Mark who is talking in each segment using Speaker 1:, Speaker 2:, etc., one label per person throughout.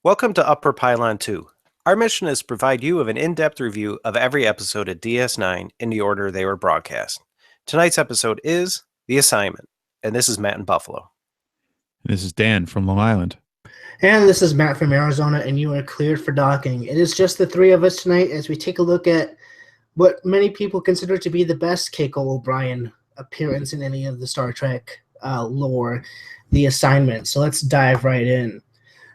Speaker 1: Welcome to Upper Pylon 2. Our mission is to provide you with an in-depth review of every episode of DS9 in the order they were broadcast. Tonight's episode is The Assignment, and this is Matt in Buffalo.
Speaker 2: This is Dan from Long Island.
Speaker 3: And this is Matt from Arizona, and you are cleared for docking. It is just the three of us tonight as we take a look at what many people consider to be the best Keiko O'Brien appearance in any of the Star Trek lore, The Assignment. So let's dive right in.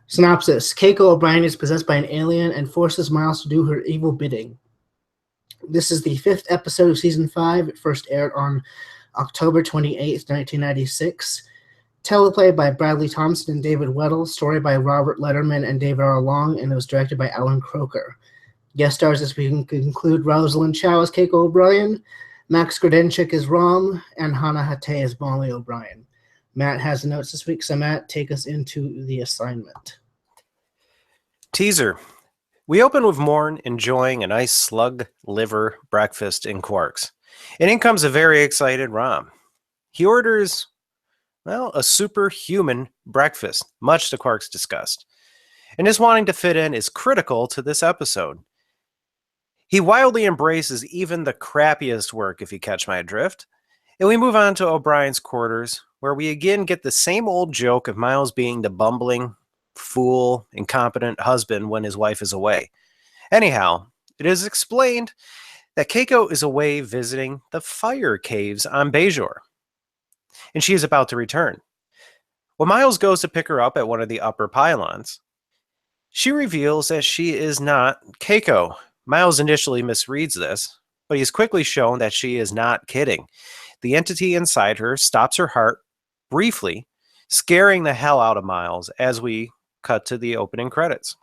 Speaker 3: Synopsis: Keiko O'Brien is possessed by an alien and forces Miles to do her evil bidding. This is the fifth episode of Season 5. It first aired on October 28th, 1996. Teleplay by Bradley Thompson and David Weddle. Story by Robert Letterman and David R. Long, and it was directed by Alan Croker. Guest stars as we include Rosalind Chow as Keiko O'Brien, Max Grodenchik as Rom, and Hannah Hatay as Molly O'Brien. Matt has the notes this week, so Matt, take us into The Assignment.
Speaker 1: Teaser. We open with Morn enjoying a nice slug liver breakfast in Quarks. And in comes a very excited Rom. He orders, a superhuman breakfast, much to Quark's disgust. And his wanting to fit in is critical to this episode. He wildly embraces even the crappiest work, if you catch my drift. And we move on to O'Brien's quarters, where we again get the same old joke of Miles being the bumbling, fool, incompetent husband when his wife is away. Anyhow, it is explained that Keiko is away visiting the fire caves on Bajor, and she is about to return. When Miles goes to pick her up at one of the upper pylons, she reveals that she is not Keiko. Miles initially misreads this, but he is quickly shown that she is not kidding. The entity inside her stops her heart briefly, scaring the hell out of Miles as we cut to the opening credits.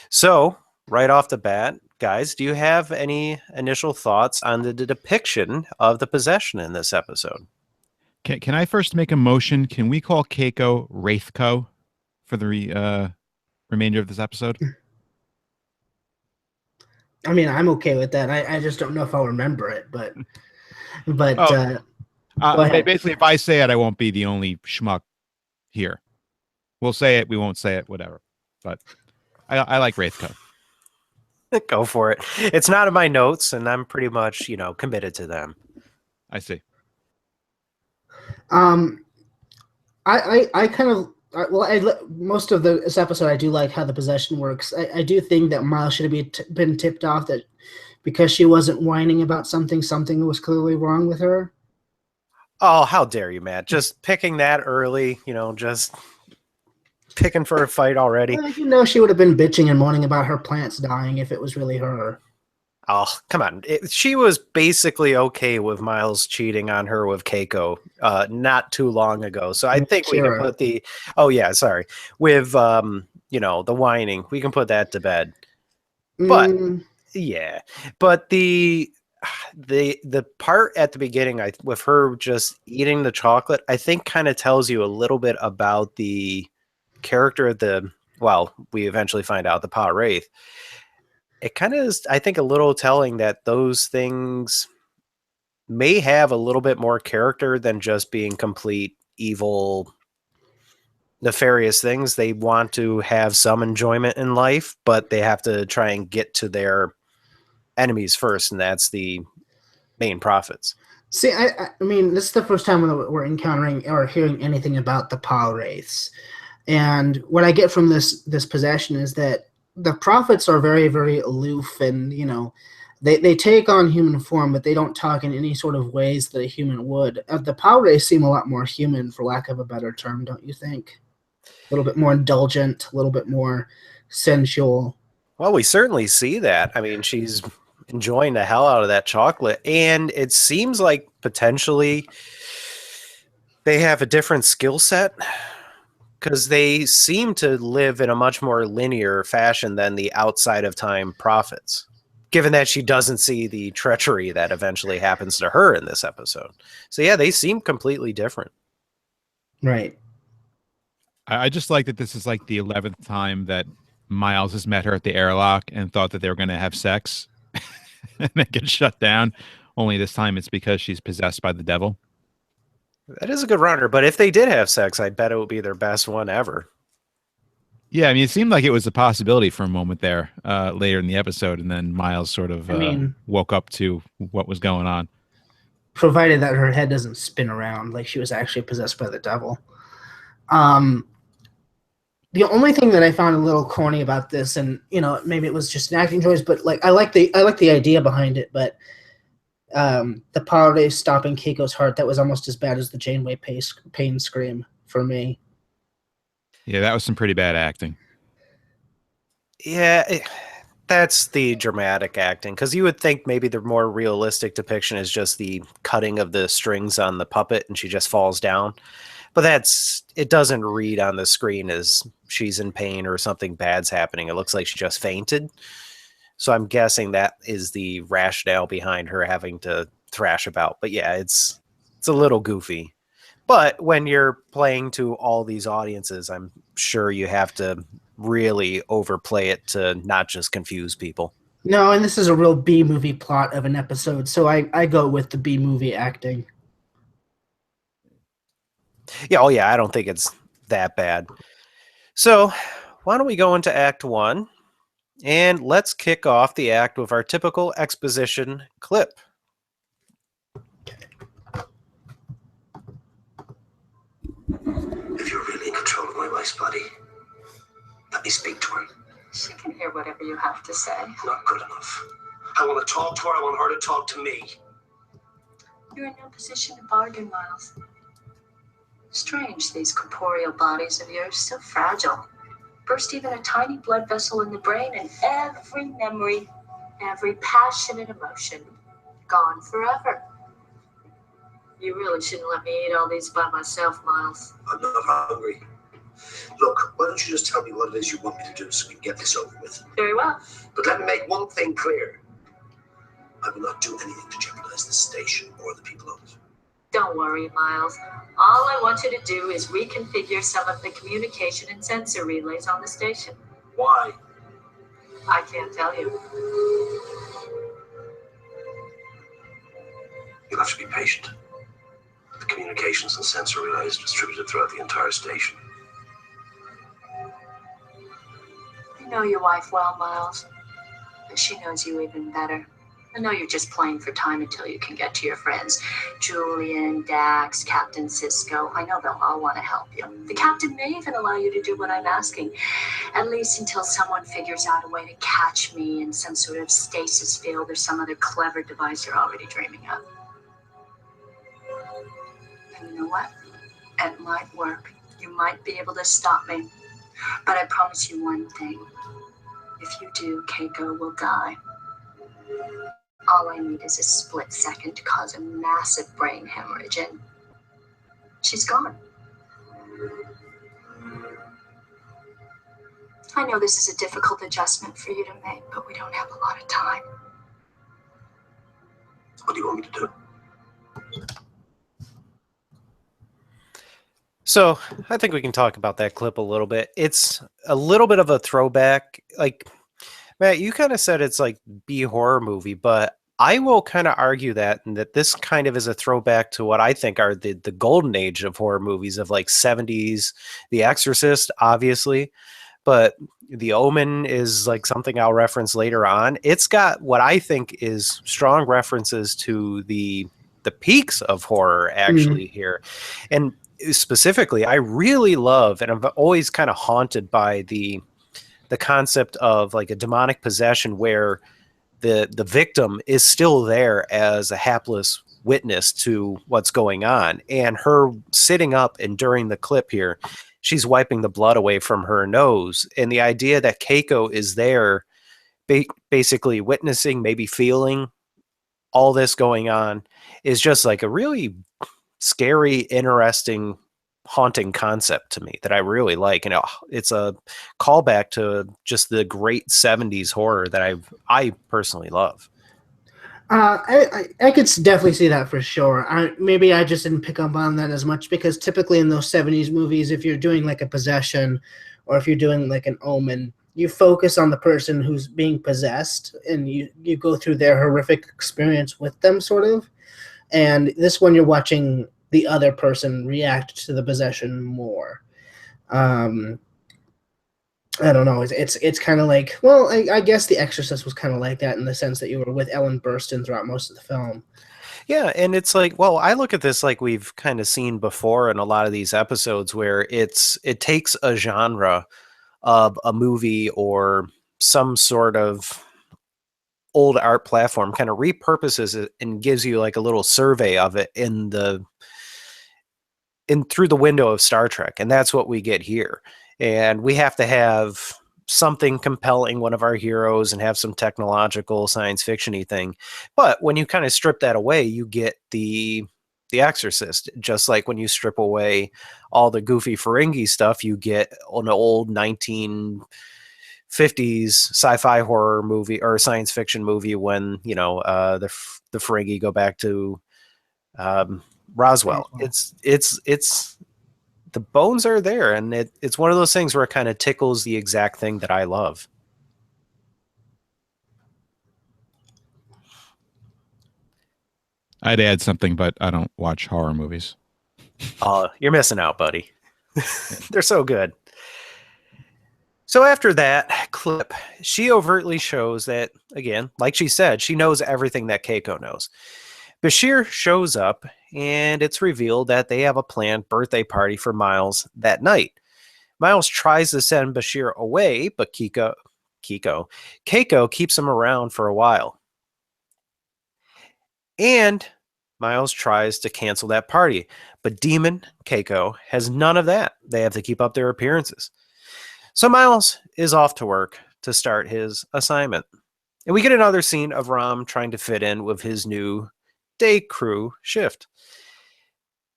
Speaker 1: So, right off the bat, guys, do you have any initial thoughts on the depiction of the possession in this episode?
Speaker 2: Can I first make a motion? Can we call Keiko Wraithco for the remainder of this episode?
Speaker 3: I mean, I'm okay with that. I just don't know if I'll remember it, but
Speaker 2: basically, if I say it, I won't be the only schmuck here. We'll say it, we won't say it, whatever. But I like Wraithco.
Speaker 1: Go for it. It's not in my notes, and I'm pretty much, committed to them.
Speaker 2: I see.
Speaker 3: I kind of most of this episode, I do like how the possession works. I do think that Miles should have been tipped off that because she wasn't whining about something was clearly wrong with her.
Speaker 1: Oh, how dare you, Matt? Just picking that early, just picking for a fight already.
Speaker 3: She would have been bitching and moaning about her plants dying if it was really her.
Speaker 1: Oh, come on. She was basically okay with Miles cheating on her with Keiko not too long ago. So I think we can put the... Oh, yeah, sorry. With, the whining, we can put that to bed. But, yeah. But the part at the beginning with her just eating the chocolate, I think kind of tells you a little bit about the character of we eventually find out the Pa Wraith. It kind of is, I think, a little telling that those things may have a little bit more character than just being complete evil, nefarious things. They want to have some enjoyment in life, but they have to try and get to their enemies first, and that's the main prophets.
Speaker 3: See, I mean, this is the first time we're encountering or hearing anything about the Pa Wraiths. And what I get from this possession is that the prophets are very, very aloof, and they take on human form, but they don't talk in any sort of ways that a human would. The Pa Wraiths seem a lot more human, for lack of a better term, don't you think? A little bit more indulgent, a little bit more sensual.
Speaker 1: Well, we certainly see that. I mean, she's enjoying the hell out of that chocolate, and it seems like potentially they have a different skill set, because they seem to live in a much more linear fashion than the outside of time prophets, given that she doesn't see the treachery that eventually happens to her in this episode. So yeah, they seem completely different.
Speaker 3: Right.
Speaker 2: I just like that this is like the 11th time that Miles has met her at the airlock and thought that they were going to have sex and then get shut down. Only this time it's because she's possessed by the devil.
Speaker 1: That is a good runner, but if they did have sex, I bet it would be their best one ever.
Speaker 2: Yeah, I mean, it seemed like it was a possibility for a moment there later in the episode, and then Miles sort of
Speaker 3: I mean,
Speaker 2: woke up to what was going on.
Speaker 3: provided that her head doesn't spin around like she was actually possessed by the devil. Um, the only thing that I found a little corny about this, and maybe it was just an acting choice, but like I like the idea behind it, but the Parley stopping Keiko's heart, that was almost as bad as the Janeway pain scream for me.
Speaker 2: Yeah, that was some pretty bad acting.
Speaker 1: Yeah, that's the dramatic acting, because you would think maybe the more realistic depiction is just the cutting of the strings on the puppet and she just falls down. But it doesn't read on the screen as she's in pain or something bad's happening. It looks like she just fainted. So I'm guessing that is the rationale behind her having to thrash about. But yeah, it's a little goofy. But when you're playing to all these audiences, I'm sure you have to really overplay it to not just confuse people.
Speaker 3: No, and this is a real B movie plot of an episode, so I go with the B movie acting.
Speaker 1: Yeah, oh yeah, I don't think it's that bad. So why don't we go into Act 1? And let's kick off the act with our typical exposition clip.
Speaker 4: If you're really in control of my wife's body, let me speak to her.
Speaker 5: She can hear whatever you have to say.
Speaker 4: Not good enough. I want to talk to her. I want her to talk to me.
Speaker 5: You're in no position to bargain, Miles. Strange, these corporeal bodies of yours, so fragile. Burst even a tiny blood vessel in the brain, and every memory, every passionate emotion, gone forever. You really shouldn't let me eat all these by myself, Miles.
Speaker 4: I'm not hungry. Look, why don't you just tell me what it is you want me to do so we can get this over with?
Speaker 5: Very well.
Speaker 4: But let me make one thing clear. I will not do anything to jeopardize the station or the people on it.
Speaker 5: Don't worry, Miles. All I want you to do is reconfigure some of the communication and sensor relays on the station.
Speaker 4: Why?
Speaker 5: I can't tell you.
Speaker 4: You'll have to be patient. The communications and sensor relays distributed throughout the entire station.
Speaker 5: I know your wife well, Miles, but she knows you even better. I know you're just playing for time until you can get to your friends. Julian, Dax, Captain Cisco. I know they'll all want to help you. The captain may even allow you to do what I'm asking, at least until someone figures out a way to catch me in some sort of stasis field or some other clever device you're already dreaming of. And you know what? It might work. You might be able to stop me. But I promise you one thing. If you do, Keiko will die. All I need is a split second to cause a massive brain hemorrhage, and she's gone. I know this is a difficult adjustment for you to make, but we don't have a lot of time.
Speaker 4: What do you want me to do?
Speaker 1: So I think we can talk about that clip a little bit. It's a little bit of a throwback. Like, Matt, you kind of said it's like B horror movie, but I will kind of argue that this kind of is a throwback to what I think are the golden age of horror movies of like 70s, The Exorcist, obviously. But The Omen is like something I'll reference later on. It's got what I think is strong references to the peaks of horror actually here. And specifically, I really love, and I've always kind of haunted by the concept of like a demonic possession where the victim is still there as a hapless witness to what's going on, and her sitting up, and during the clip here, she's wiping the blood away from her nose, and the idea that Keiko is there basically witnessing, maybe feeling all this going on, is just like a really scary, interesting, haunting concept to me that I really like. And it's a callback to just the great 70s horror that I personally love.
Speaker 3: I could definitely see that for sure. Maybe I just didn't pick up on that as much because typically in those 70s movies, if you're doing like a possession or if you're doing like an omen, you focus on the person who's being possessed and you go through their horrific experience with them, sort of. And this one, you're watching the other person react to the possession more. I don't know. It's kind of like, well, I guess The Exorcist was kind of like that in the sense that you were with Ellen Burstyn throughout most of the film.
Speaker 1: Yeah, and it's like, well, I look at this like we've kind of seen before in a lot of these episodes where it takes a genre of a movie or some sort of old art platform, kind of repurposes it and gives you like a little survey of it in through the window of Star Trek, and that's what we get here. And we have to have something compelling, one of our heroes, and have some technological science fictiony thing. But when you kind of strip that away, you get the Exorcist. Just like when you strip away all the goofy Ferengi stuff, you get an old 1950s sci-fi horror movie or science fiction movie when the Ferengi go back to Roswell. It's the bones are there, and it's one of those things where it kind of tickles the exact thing that I love.
Speaker 2: I'd add something, but I don't watch horror movies.
Speaker 1: You're missing out, buddy. They're so good. So after that clip, she overtly shows that, again, like she said, she knows everything that Keiko knows. Bashir shows up, and it's revealed that they have a planned birthday party for Miles that night. Miles tries to send Bashir away, but Keiko keeps him around for a while. And Miles tries to cancel that party, but Demon Keiko has none of that. They have to keep up their appearances. So Miles is off to work to start his assignment. And we get another scene of Ram trying to fit in with his new day crew shift.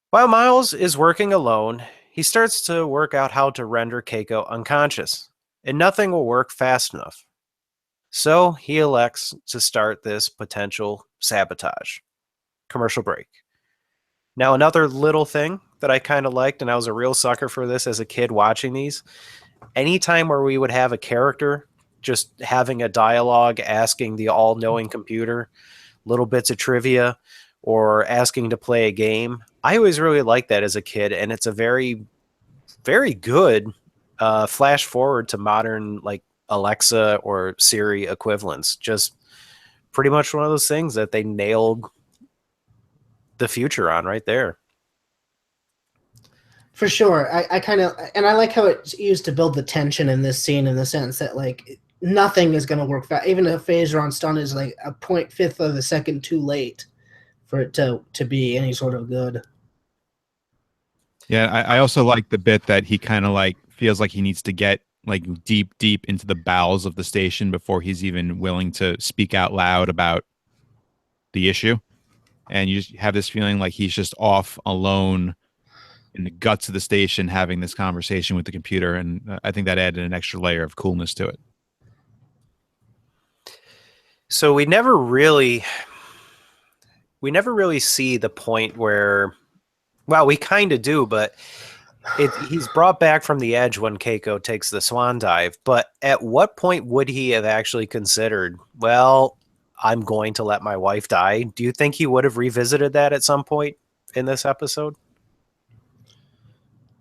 Speaker 1: While Miles is working alone, he starts to work out how to render Keiko unconscious, and nothing will work fast enough. So he elects to start this potential sabotage. Commercial break. Now, another little thing that I kind of liked, and I was a real sucker for this as a kid watching these, anytime where we would have a character just having a dialogue, asking the all-knowing computer little bits of trivia or asking to play a game, I always really liked that as a kid, and it's a very, very good flash forward to modern like Alexa or Siri equivalents. Just pretty much one of those things that they nailed the future on right there.
Speaker 3: For sure. I kind of, and I like how it's used to build the tension in this scene in the sense that, like, nothing is going to work fast. Even a phaser on stun is like a 0.5 of a second too late for it to be any sort of good.
Speaker 2: Yeah, I also like the bit that he kind of like feels like he needs to get like deep into the bowels of the station before he's even willing to speak out loud about the issue. And you just have this feeling like he's just off alone in the guts of the station having this conversation with the computer. And I think that added an extra layer of coolness to it.
Speaker 1: So we never really see the point where, well, we kind of do, but he's brought back from the edge when Keiko takes the swan dive. But at what point would he have actually considered, well, I'm going to let my wife die? Do you think he would have revisited that at some point in this episode?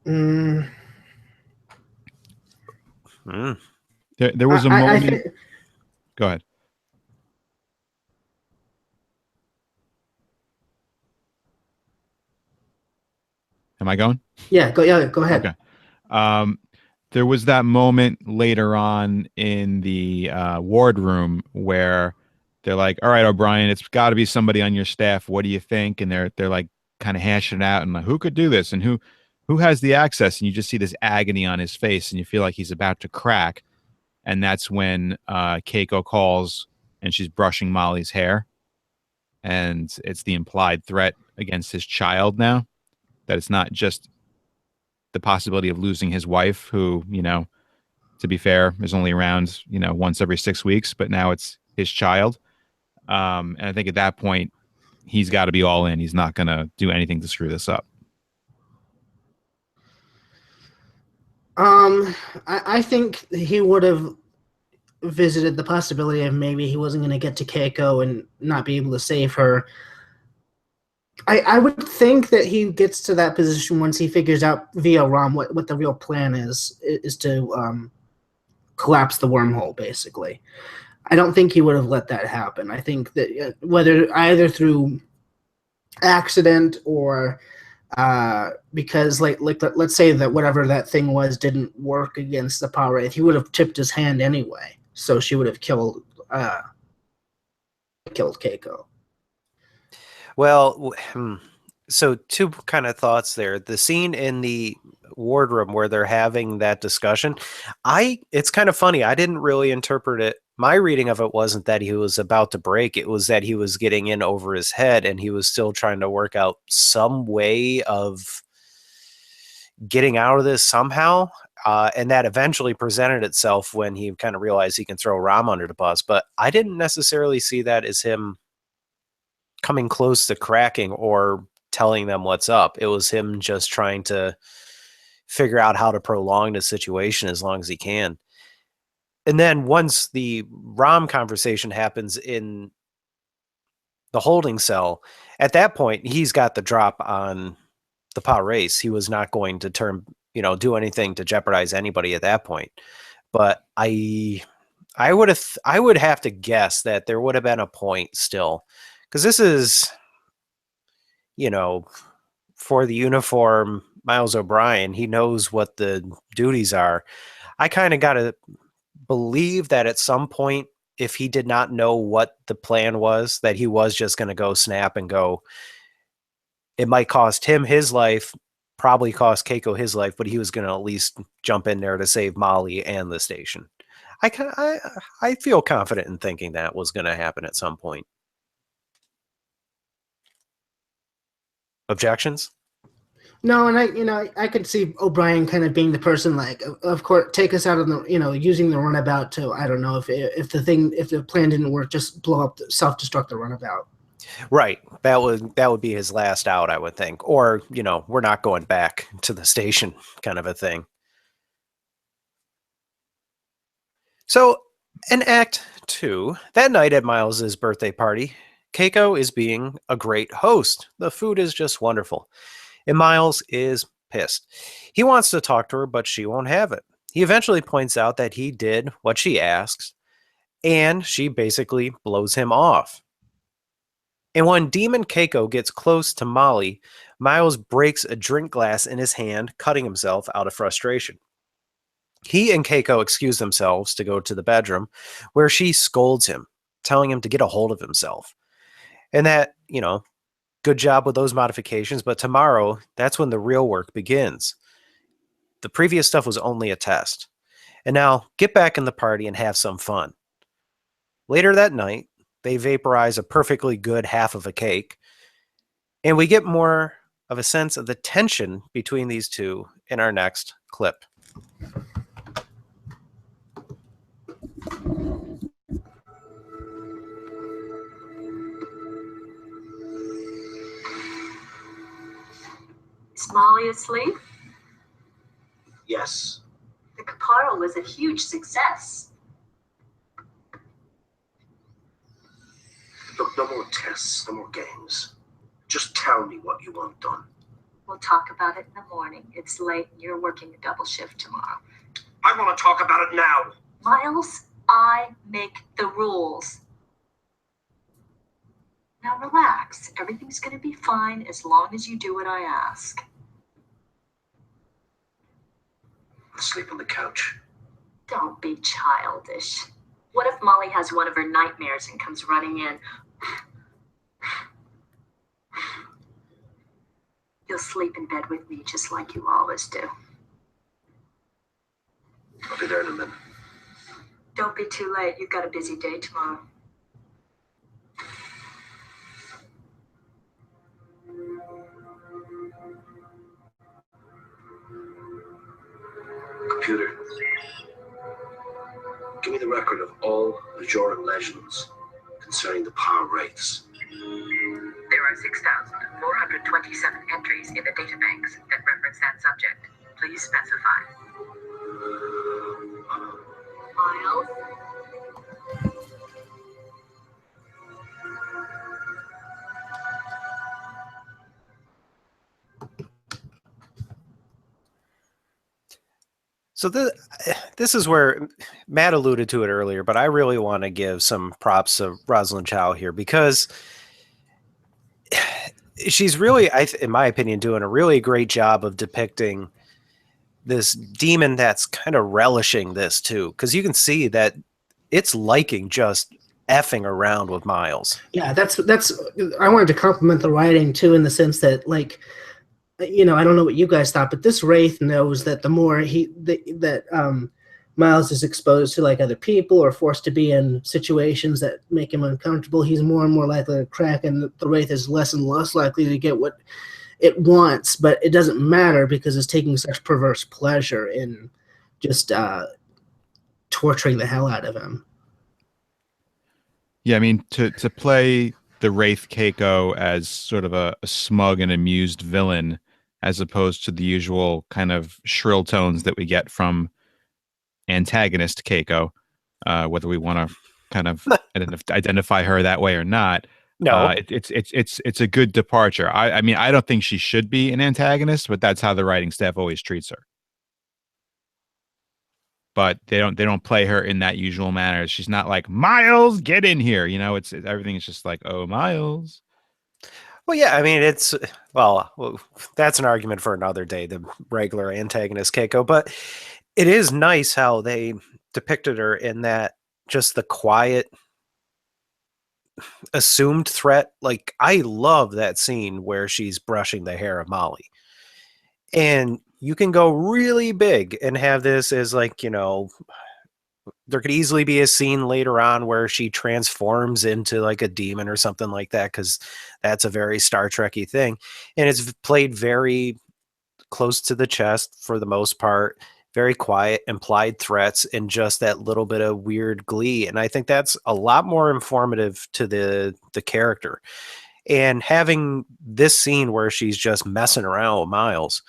Speaker 3: Mm.
Speaker 2: There was a moment. Go ahead. Am I going?
Speaker 3: Yeah, go ahead.
Speaker 2: Okay. There was that moment later on in the ward room where they're like, "All right, O'Brien, it's got to be somebody on your staff. What do you think?" And they're like kind of hashing it out and like, who could do this and who has the access? And you just see this agony on his face, and you feel like he's about to crack. And that's when Keiko calls, and she's brushing Molly's hair, and it's the implied threat against his child now. That it's not just the possibility of losing his wife, who, to be fair, is only around, once every 6 weeks, but now it's his child. And I think at that point, he's got to be all in. He's not going to do anything to screw this up.
Speaker 3: I think he would have visited the possibility of maybe he wasn't going to get to Keiko and not be able to save her. I would think that he gets to that position once he figures out via Rom what the real plan is to collapse the wormhole, basically. I don't think he would have let that happen. I think that whether either through accident or because like let's say that whatever that thing was didn't work against the power wraith, he would have tipped his hand anyway. So she would have killed Keiko.
Speaker 1: Well, so two kind of thoughts there. The scene in the wardroom where they're having that discussion, it's kind of funny. I didn't really interpret it. My reading of it wasn't that he was about to break. It was that he was getting in over his head and he was still trying to work out some way of getting out of this somehow. And that eventually presented itself when he kind of realized he can throw Ram under the bus. But I didn't necessarily see that as him coming close to cracking or telling them what's up. It was him just trying to figure out how to prolong the situation as long as he can. And then once the Ram conversation happens in the holding cell, at that point, he's got the drop on the power race. He was not going to do anything to jeopardize anybody at that point. But I would have to guess that there would have been a point still, because this is, for the uniform Miles O'Brien, he knows what the duties are. I kind of got to believe that at some point, if he did not know what the plan was, that he was just going to go snap and go. It might cost him his life, probably cost Keiko his life, but he was going to at least jump in there to save Molly and the station. I feel confident in thinking that was going to happen at some point. Objections?
Speaker 3: No, and I could see O'Brien kind of being the person, like, of course, take us out of the, using the runabout to, I don't know, if the plan didn't work, just blow up, self-destruct the runabout.
Speaker 1: Right. That would be his last out, I would think. Or, we're not going back to the station kind of a thing. So, in Act 2, that night at Miles's birthday party, Keiko is being a great host. The food is just wonderful. And Miles is pissed. He wants to talk to her, but she won't have it. He eventually points out that he did what she asks, and she basically blows him off. And when Demon Keiko gets close to Molly, Miles breaks a drink glass in his hand, cutting himself out of frustration. He and Keiko excuse themselves to go to the bedroom, where she scolds him, telling him to get a hold of himself. And that, good job with those modifications, but tomorrow, that's when the real work begins. The previous stuff was only a test. And now, get back in the party and have some fun. Later that night, they vaporize a perfectly good half of a cake, and we get more of a sense of the tension between these two in our next clip.
Speaker 5: Is Molly asleep?
Speaker 4: Yes.
Speaker 5: The Caparo was a huge success.
Speaker 4: Look, no more tests, no more games. Just tell me what you want done.
Speaker 5: We'll talk about it in the morning. It's late and you're working a double shift tomorrow.
Speaker 4: I want to talk about it now.
Speaker 5: Miles, I make the rules. Now relax. Everything's going to be fine as long as you do what I ask.
Speaker 4: I'll sleep on the couch.
Speaker 5: Don't be childish. What if Molly has one of her nightmares and comes running in? You'll sleep in bed with me just like you always do.
Speaker 4: I'll be there in a minute.
Speaker 5: Don't be too late. You've got a busy day tomorrow.
Speaker 4: Computer, give me the record of all Bajoran legends concerning the power wraiths.
Speaker 6: There are 6,427 entries in the databanks that reference that subject. Please specify.
Speaker 5: Miles?
Speaker 1: So this is where Matt alluded to it earlier, but I really want to give some props to Rosalind Chow here because she's really, in my opinion, doing a really great job of depicting this demon that's kind of relishing this too, because you can see that it's liking just effing around with Miles.
Speaker 3: Yeah, that's. I wanted to compliment the writing too, in the sense that, like, I don't know what you guys thought, but this Wraith knows that the more Miles is exposed to like other people or forced to be in situations that make him uncomfortable, he's more and more likely to crack, and the Wraith is less and less likely to get what it wants. But it doesn't matter because it's taking such perverse pleasure in just torturing the hell out of him.
Speaker 2: Yeah, I mean, to play the Wraith Keiko as sort of a smug and amused villain, as opposed to the usual kind of shrill tones that we get from antagonist Keiko, whether we want to kind of identify her that way or not.
Speaker 1: No,
Speaker 2: It's a good departure. I mean, I don't think she should be an antagonist, but that's how the writing staff always treats her. But they don't play her in that usual manner. She's not like, Miles, get in here. It's everything is just like, oh, Miles.
Speaker 1: well, yeah, I mean, well, that's an argument for another day, the regular antagonist Keiko, but it is nice how they depicted her in that just the quiet, assumed threat. Like, I love that scene where she's brushing the hair of Molly. And you can go really big and have this as like, there could easily be a scene later on where she transforms into like a demon or something like that, because that's a very Star Trek-y thing. And it's played very close to the chest for the most part, very quiet, implied threats, and just that little bit of weird glee. And I think that's a lot more informative to the character. And having this scene where she's just messing around with Miles,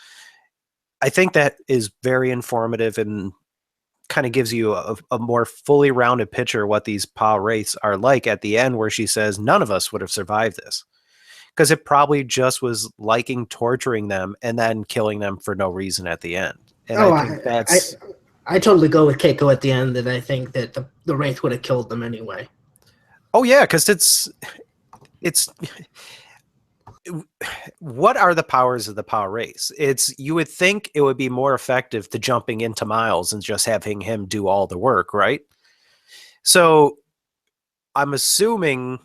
Speaker 1: I think that is very informative and kind of gives you a more fully rounded picture of what these Pa Wraiths are like at the end, where she says none of us would have survived this, because it probably just was liking torturing them and then killing them for no reason at the end. And I think that's...
Speaker 3: I totally go with Keiko at the end, that I think that the Wraith would have killed them anyway.
Speaker 1: Oh yeah, because it's what are the powers of the power race? You would think it would be more effective to jumping into Miles and just having him do all the work, right? So I'm assuming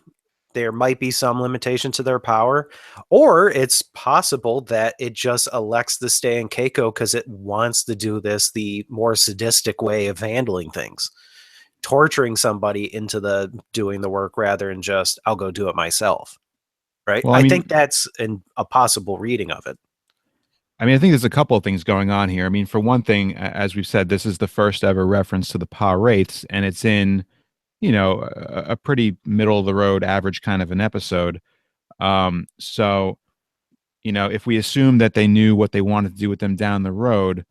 Speaker 1: there might be some limitation to their power, or it's possible that it just elects to stay in Keiko because it wants to do this the more sadistic way of handling things, torturing somebody into doing the work rather than just, I'll go do it myself. Right.
Speaker 2: Well,
Speaker 1: I think that's a possible reading of it.
Speaker 2: I mean, I think there's a couple of things going on here. I mean, for one thing, as we've said, this is the first ever reference to the Pa Wraiths, and it's in, a pretty middle of the road, average kind of an episode. So, if we assume that they knew what they wanted to do with them down the road,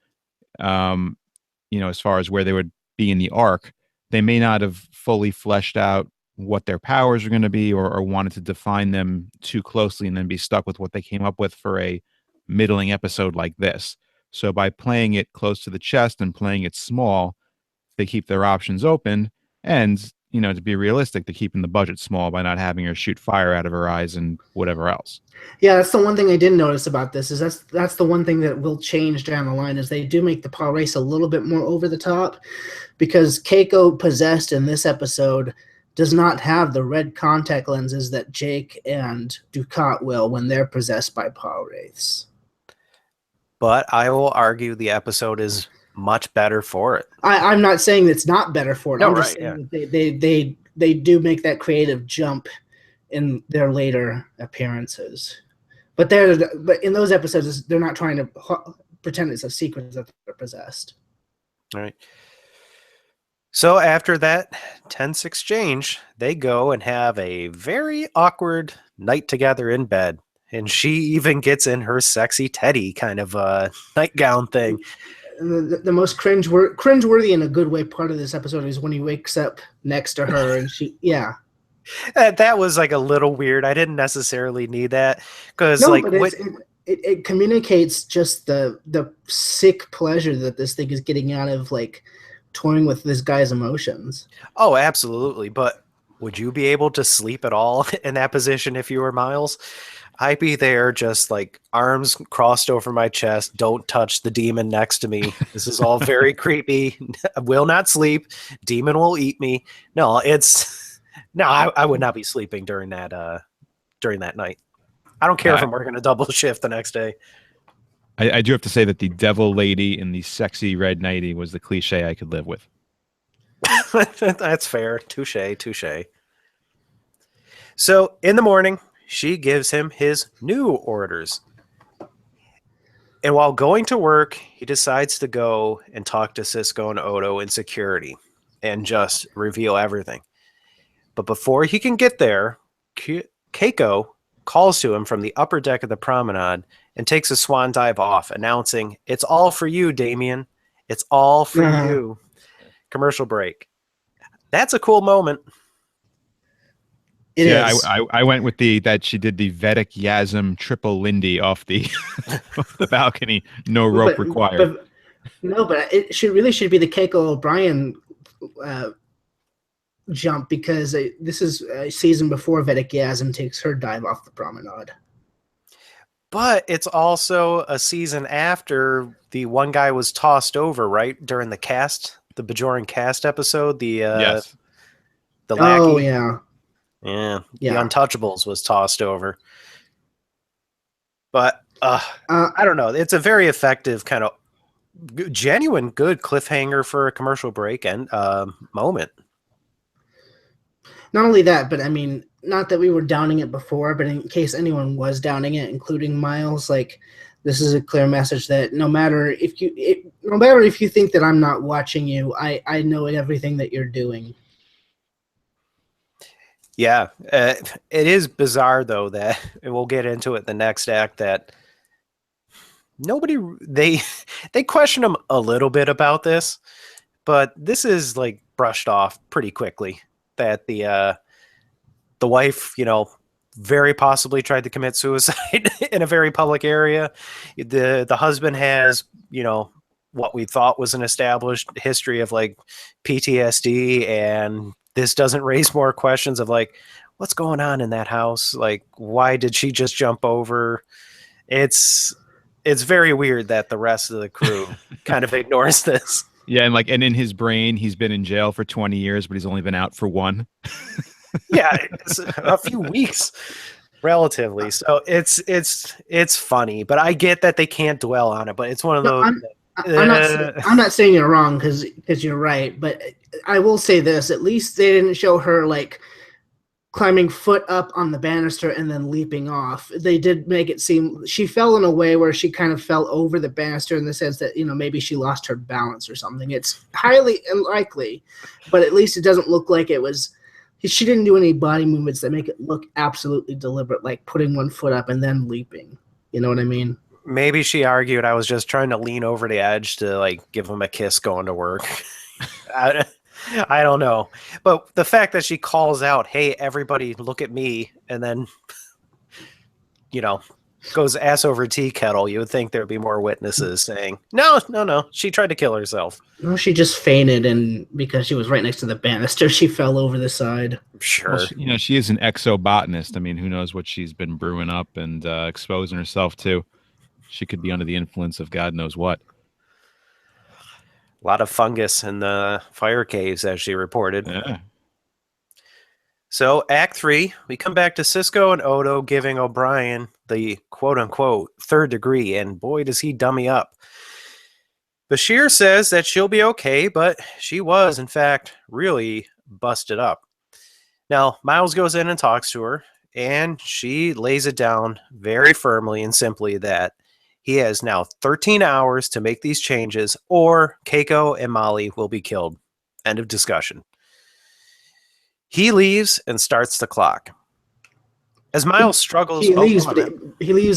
Speaker 2: as far as where they would be in the arc, they may not have fully fleshed out what their powers are going to be, or wanted to define them too closely and then be stuck with what they came up with for a middling episode like this. So by playing it close to the chest and playing it small, they keep their options open, and to be realistic, they're keeping the budget small by not having her shoot fire out of her eyes and whatever else.
Speaker 3: Yeah, that's the one thing I didn't notice about this, is that's the one thing that will change down the line, is they do make the Pa race a little bit more over the top, because Keiko possessed in this episode does not have the red contact lenses that Jake and Ducat will when they're possessed by Pa Wraiths.
Speaker 1: But I will argue the episode is much better for it.
Speaker 3: I'm not saying it's not better for it.
Speaker 1: No,
Speaker 3: I'm just saying that they do make that creative jump in their later appearances. But in those episodes, they're not trying to pretend it's a secret that they're possessed.
Speaker 1: All right. So after that tense exchange, they go and have a very awkward night together in bed. And she even gets in her sexy Teddy kind of nightgown thing.
Speaker 3: The most cringeworthy in a good way part of this episode is when he wakes up next to her and
Speaker 1: that was like a little weird. I didn't necessarily need that, because
Speaker 3: it communicates just the sick pleasure that this thing is getting out of like toying with this guy's emotions.
Speaker 1: Oh, absolutely. But would you be able to sleep at all in that position if you were Miles? I'd be there just like arms crossed over my chest. Don't touch the demon next to me. This is all very creepy. I will not sleep. Demon will eat me. No, I would not be sleeping during that night. I don't care if I'm working a double shift the next day.
Speaker 2: I do have to say that the devil lady in the sexy red nightie was the cliche I could live with.
Speaker 1: That's fair. Touche, touche. So in the morning, she gives him his new orders. And while going to work, he decides to go and talk to Cisco and Odo in security and just reveal everything. But before he can get there, Keiko calls to him from the upper deck of the promenade and takes a swan dive off, announcing, "It's all for you, Damien. It's all for you." Commercial break. That's a cool moment.
Speaker 3: It is.
Speaker 2: I went with that she did the Vedic Yasm triple Lindy off the off the balcony, no rope required.
Speaker 3: But it should be the Keiko O'Brien jump, because this is a season before Vedic Yasm takes her dive off the promenade.
Speaker 1: But it's also a season after the one guy was tossed over, right? During the Bajoran cast episode,
Speaker 2: Yes.
Speaker 1: The lackey.
Speaker 3: Oh, yeah.
Speaker 1: Yeah.
Speaker 3: Yeah.
Speaker 1: The Untouchables was tossed over. But I don't know. It's a very effective kind of genuine good cliffhanger for a commercial break and moment.
Speaker 3: Not only that, but I mean, not that we were downing it before, but in case anyone was downing it, including Miles, like, this is a clear message that no matter if you think that I'm not watching you, I know everything that you're doing.
Speaker 1: Yeah, it is bizarre though that, and we'll get into it the next act, that they question him a little bit about this, but this is like brushed off pretty quickly. That the wife, very possibly tried to commit suicide in a very public area. The husband has, what we thought was an established history of like PTSD, and this doesn't raise more questions of like, what's going on in that house? Like, why did she just jump over? It's very weird that the rest of the crew kind of ignores this.
Speaker 2: Yeah, and in his brain, he's been in jail for 20 years, but he's only been out for one.
Speaker 1: Yeah, it's a few weeks, relatively. So it's funny, but I get that they can't dwell on it. But it's one of those.
Speaker 3: I'm not saying you're wrong, because you're right, but I will say this: at least they didn't show her like climbing foot up on the banister and then leaping off. They did make it seem she fell in a way where she kind of fell over the banister, in the sense that maybe she lost her balance or something. It's highly unlikely, but at least it doesn't look like it was. She didn't do any body movements that make it look absolutely deliberate, like putting one foot up and then leaping. You know what I mean?
Speaker 1: Maybe she argued I was just trying to lean over the edge to like give him a kiss going to work. I don't know. But the fact that she calls out, "Hey, everybody, look at me," and then, goes ass over tea kettle, you would think there'd be more witnesses saying, no, she tried to kill herself.
Speaker 3: No, she just fainted, and because she was right next to the banister, she fell over the side.
Speaker 1: Sure.
Speaker 2: Well, she is an exobotanist. I mean, who knows what she's been brewing up and exposing herself to. She could be under the influence of God knows what.
Speaker 1: A lot of fungus in the fire caves, as she reported.
Speaker 2: Yeah.
Speaker 1: So, Act 3, we come back to Cisco and Odo giving O'Brien the quote-unquote third degree, and boy, does he dummy up. Bashir says that she'll be okay, but she was, in fact, really busted up. Now, Miles goes in and talks to her, and she lays it down very firmly and simply that he has now 13 hours to make these changes, or Keiko and Molly will be killed. End of discussion. He leaves and starts the clock. As Miles struggles...
Speaker 3: He leaves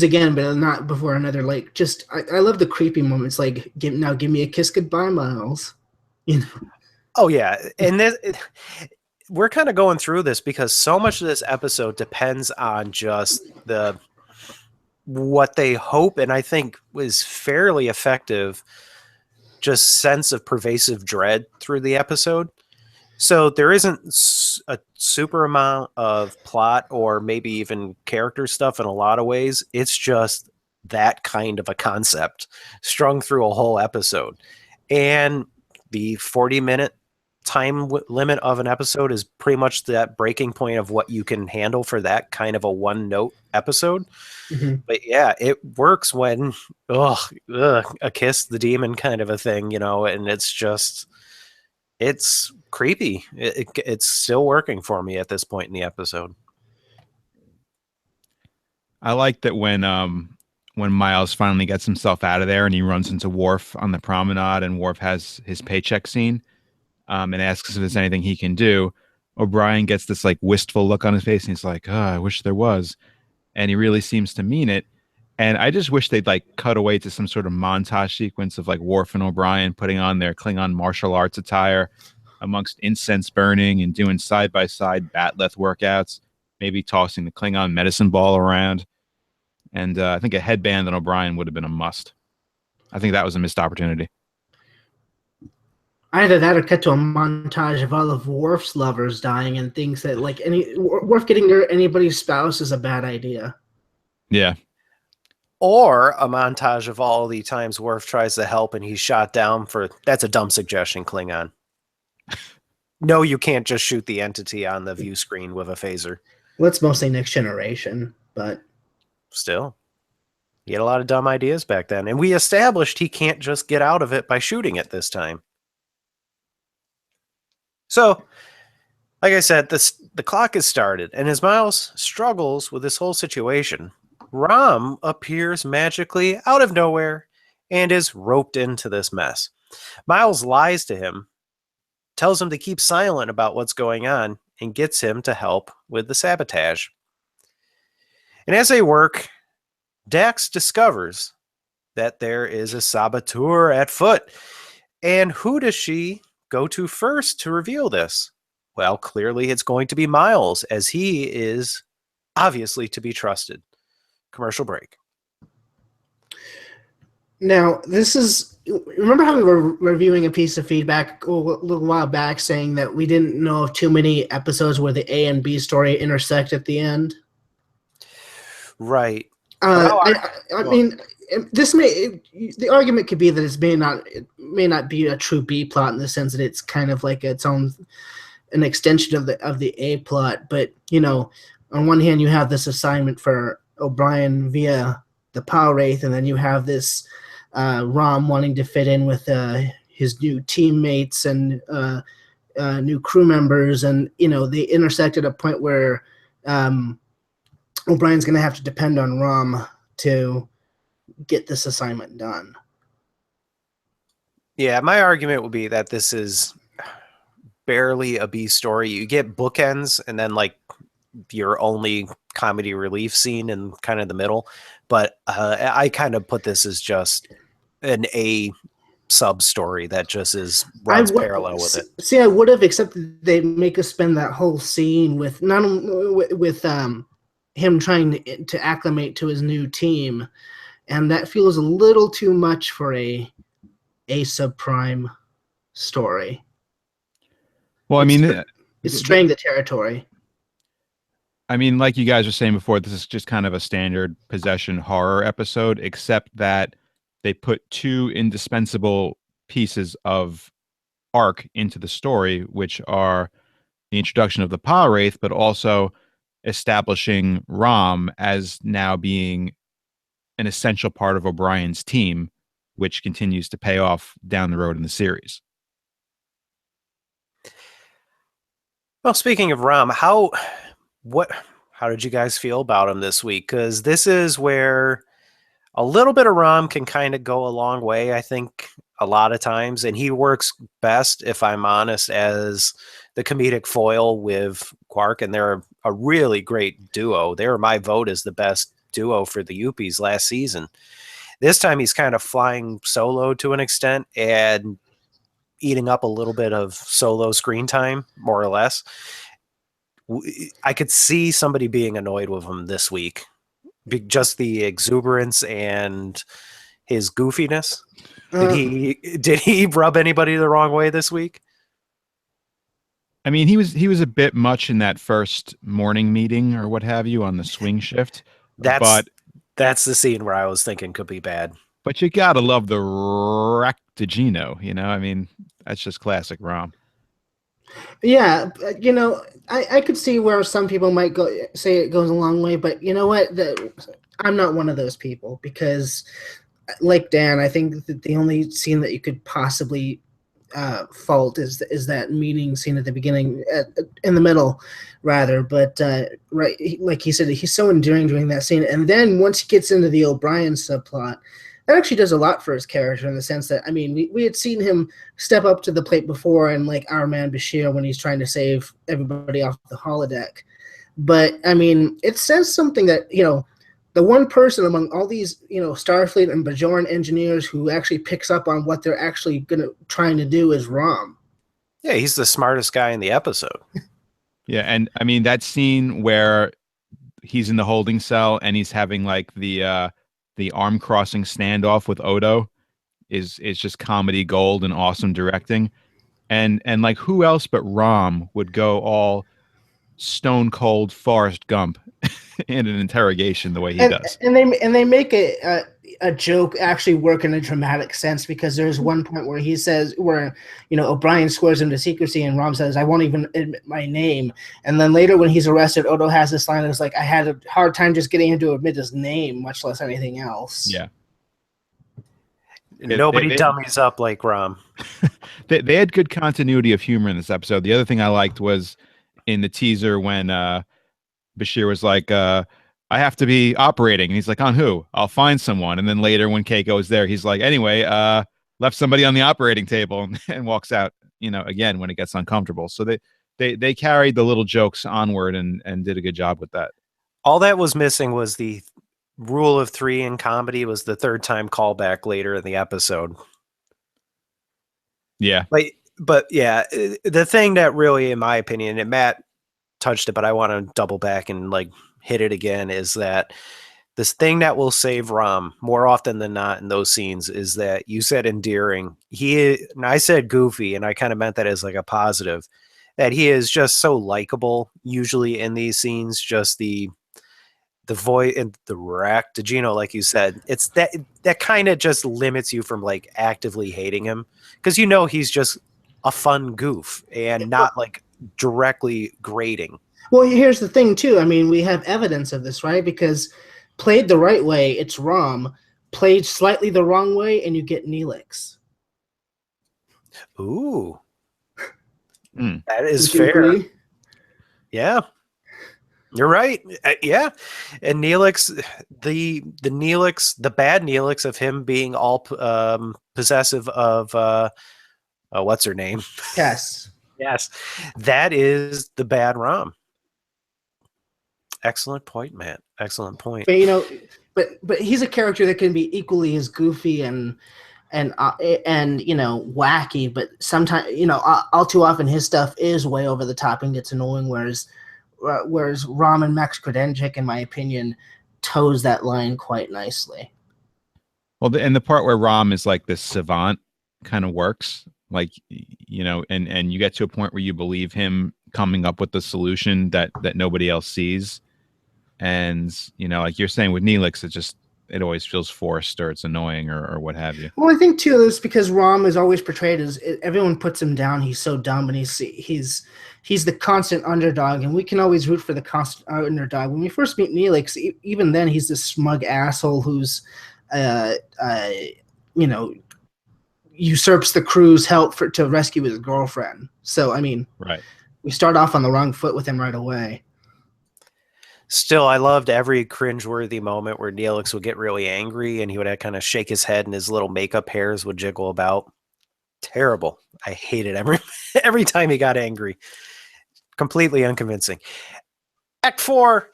Speaker 3: again, but not before another, like, just... I love the creepy moments, like, give me a kiss goodbye, Miles.
Speaker 1: Oh, yeah. And we're kind of going through this because so much of this episode depends on just what they hope, and I think was fairly effective, just sense of pervasive dread through the episode. So there isn't a super amount of plot or maybe even character stuff in a lot of ways. It's just that kind of a concept strung through a whole episode. And the 40-minute time limit of an episode is pretty much that breaking point of what you can handle for that kind of a one-note episode.
Speaker 3: Mm-hmm.
Speaker 1: But yeah, it works when a kiss the demon kind of a thing, and it's creepy. It's still working for me at this point in the episode.
Speaker 2: I like that when Miles finally gets himself out of there and he runs into Worf on the promenade, and Worf has his paycheck scene, and asks if there's anything he can do. O'Brien gets this like wistful look on his face, and he's like, "Oh, I wish there was," and he really seems to mean it. And I just wish they'd like cut away to some sort of montage sequence of like Worf and O'Brien putting on their Klingon martial arts attire amongst incense burning and doing side by side batleth workouts, maybe tossing the Klingon medicine ball around. And I think a headband on O'Brien would have been a must. I think that was a missed opportunity.
Speaker 3: Either that or cut to a montage of all of Worf's lovers dying and things that like Worf getting near anybody's spouse is a bad idea.
Speaker 2: Yeah.
Speaker 1: Or a montage of all the times Worf tries to help and he's shot down for... That's a dumb suggestion, Klingon. No, you can't just shoot the entity on the view screen with a phaser.
Speaker 3: Well, it's mostly Next Generation, but...
Speaker 1: Still. He had a lot of dumb ideas back then. And we established he can't just get out of it by shooting it this time. So, like I said, the clock has started. And as Miles struggles with this whole situation, Rom appears magically out of nowhere and is roped into this mess. Miles lies to him, tells him to keep silent about what's going on, and gets him to help with the sabotage. And as they work, Dax discovers that there is a saboteur at foot. And who does she go to first to reveal this? Well, clearly it's going to be Miles, as he is obviously to be trusted. Commercial break.
Speaker 3: Now, this is... Remember how we were reviewing a piece of feedback a little while back saying that we didn't know of too many episodes where the A and B story intersect at the end?
Speaker 1: Right.
Speaker 3: I mean, this the argument could be that it may not be a true B plot in the sense that it's kind of like an extension of the A plot. But on one hand, you have this assignment for O'Brien via the Power Wraith, and then you have this Rom wanting to fit in with his new teammates and new crew members, and they intersect at a point where O'Brien's going to have to depend on Rom to get this assignment done.
Speaker 1: Yeah, my argument would be that this is barely a B story. You get bookends and then like your only comedy relief scene in kind of the middle. But I kind of put this as just an A sub story that just runs parallel with it.
Speaker 3: See, I would have, except they make us spend that whole scene with not only with him trying to acclimate to his new team, and that feels a little too much for a subprime story.
Speaker 2: Well, I mean,
Speaker 3: it's straying the territory.
Speaker 2: I mean, like you guys were saying before, this is just kind of a standard possession horror episode, except that they put two indispensable pieces of arc into the story, which are the introduction of the Power Wraith, but also establishing Rom as now being an essential part of O'Brien's team, which continues to pay off down the road in the series.
Speaker 1: Well, speaking of Rom, how did you guys feel about him this week? Because this is where a little bit of Rom can kind of go a long way, I think, a lot of times. And he works best, if I'm honest, as the comedic foil with Quark. And they're a really great duo. They were my vote as the best duo for the Yuppies last season. This time he's kind of flying solo to an extent and eating up a little bit of solo screen time, more or less. I could see somebody being annoyed with him this week. Just the exuberance and his goofiness.
Speaker 3: Uh,
Speaker 1: Did he rub anybody the wrong way this week?
Speaker 2: I mean, he was a bit much in that first morning meeting or what have you on the swing shift,
Speaker 1: That's
Speaker 2: but
Speaker 1: that's the scene where I was thinking could be bad.
Speaker 2: you gotta love the Rectigino, you know? I mean, that's just classic Rom.
Speaker 3: yeah, I could see where some people might go say it goes a long way, but you know what? I'm not one of those people because, like Dan, I think that the only scene that you could possibly fault is that meeting scene at the beginning, in the middle, rather. But right, like he said, he's so endearing during that scene, and then once he gets into the O'Brien subplot, that actually does a lot for his character in the sense that I mean, we had seen him step up to the plate before, and like our man Bashir when he's trying to save everybody off the holodeck. But I mean, it says something that the one person among all these, Starfleet and Bajoran engineers who actually picks up on what they're actually trying to do is Rom.
Speaker 1: Yeah, he's the smartest guy in the episode.
Speaker 2: Yeah, and I mean that scene where he's in the holding cell and he's having like the arm crossing standoff with Odo is just comedy gold and awesome directing. And like who else but Rom would go all stone cold Forrest Gump in an interrogation the way he
Speaker 3: and
Speaker 2: does.
Speaker 3: and they make a joke actually work in a dramatic sense because there's one point where he says where O'Brien swears him to secrecy and Rom says I won't even admit my name, and then later when he's arrested Odo has this line that's like I had a hard time just getting him to admit his name, much less anything else.
Speaker 2: Yeah.
Speaker 1: Nobody dummies up like Rom.
Speaker 2: They had good continuity of humor in this episode. The other thing I liked was in the teaser when Bashir was like, I have to be operating. And he's like, on who? I'll find someone. And then later when Keiko is there, he's like, anyway, left somebody on the operating table and walks out, again, when it gets uncomfortable. So they carried the little jokes onward and did a good job with that.
Speaker 1: All that was missing was the rule of three in comedy was the third time callback later in the episode.
Speaker 2: Yeah.
Speaker 1: But yeah, the thing that really, in my opinion, and Matt touched it, but I want to double back and like hit it again, is that this thing that will save Rom more often than not in those scenes is that you said endearing. And I said goofy, and I kind of meant that as like a positive, that he is just so likable usually in these scenes, just the voice and the Gino, like you said, it's that kind of just limits you from like actively hating him because he's just a fun goof and not like directly grating.
Speaker 3: Well, here's the thing too. I mean, we have evidence of this, right? Because played the right way, it's Rom. Played slightly the wrong way, and you get Neelix.
Speaker 1: Ooh,
Speaker 2: that
Speaker 1: is fair. Agree? Yeah. You're right. Yeah. And Neelix, the Neelix, the bad Neelix of him being all possessive of what's her name?
Speaker 3: Yes.
Speaker 1: Yes. That is the bad Rom. Excellent point, Matt. Excellent point.
Speaker 3: But but he's a character that can be equally as goofy and wacky, but sometimes all too often his stuff is way over the top and gets annoying, whereas Rom and Max Kredenchik, in my opinion, toes that line quite nicely.
Speaker 2: Well, and the part where Rom is like this savant kind of works, like and you get to a point where you believe him coming up with the solution that nobody else sees, and like you're saying with Neelix, it always feels forced or it's annoying or what have you.
Speaker 3: Well, I think too it's because Rom is always portrayed as everyone puts him down. He's so dumb, and he's the constant underdog, and we can always root for the constant underdog. When we first meet Neelix, even then he's this smug asshole who's, usurps the crew's help to rescue his girlfriend. So I mean,
Speaker 2: right,
Speaker 3: we start off on the wrong foot with him right away.
Speaker 1: Still, I loved every cringeworthy moment where Neelix would get really angry and he would kind of shake his head and his little makeup hairs would jiggle about. Terrible. I hated every time he got angry. Completely unconvincing. Act 4,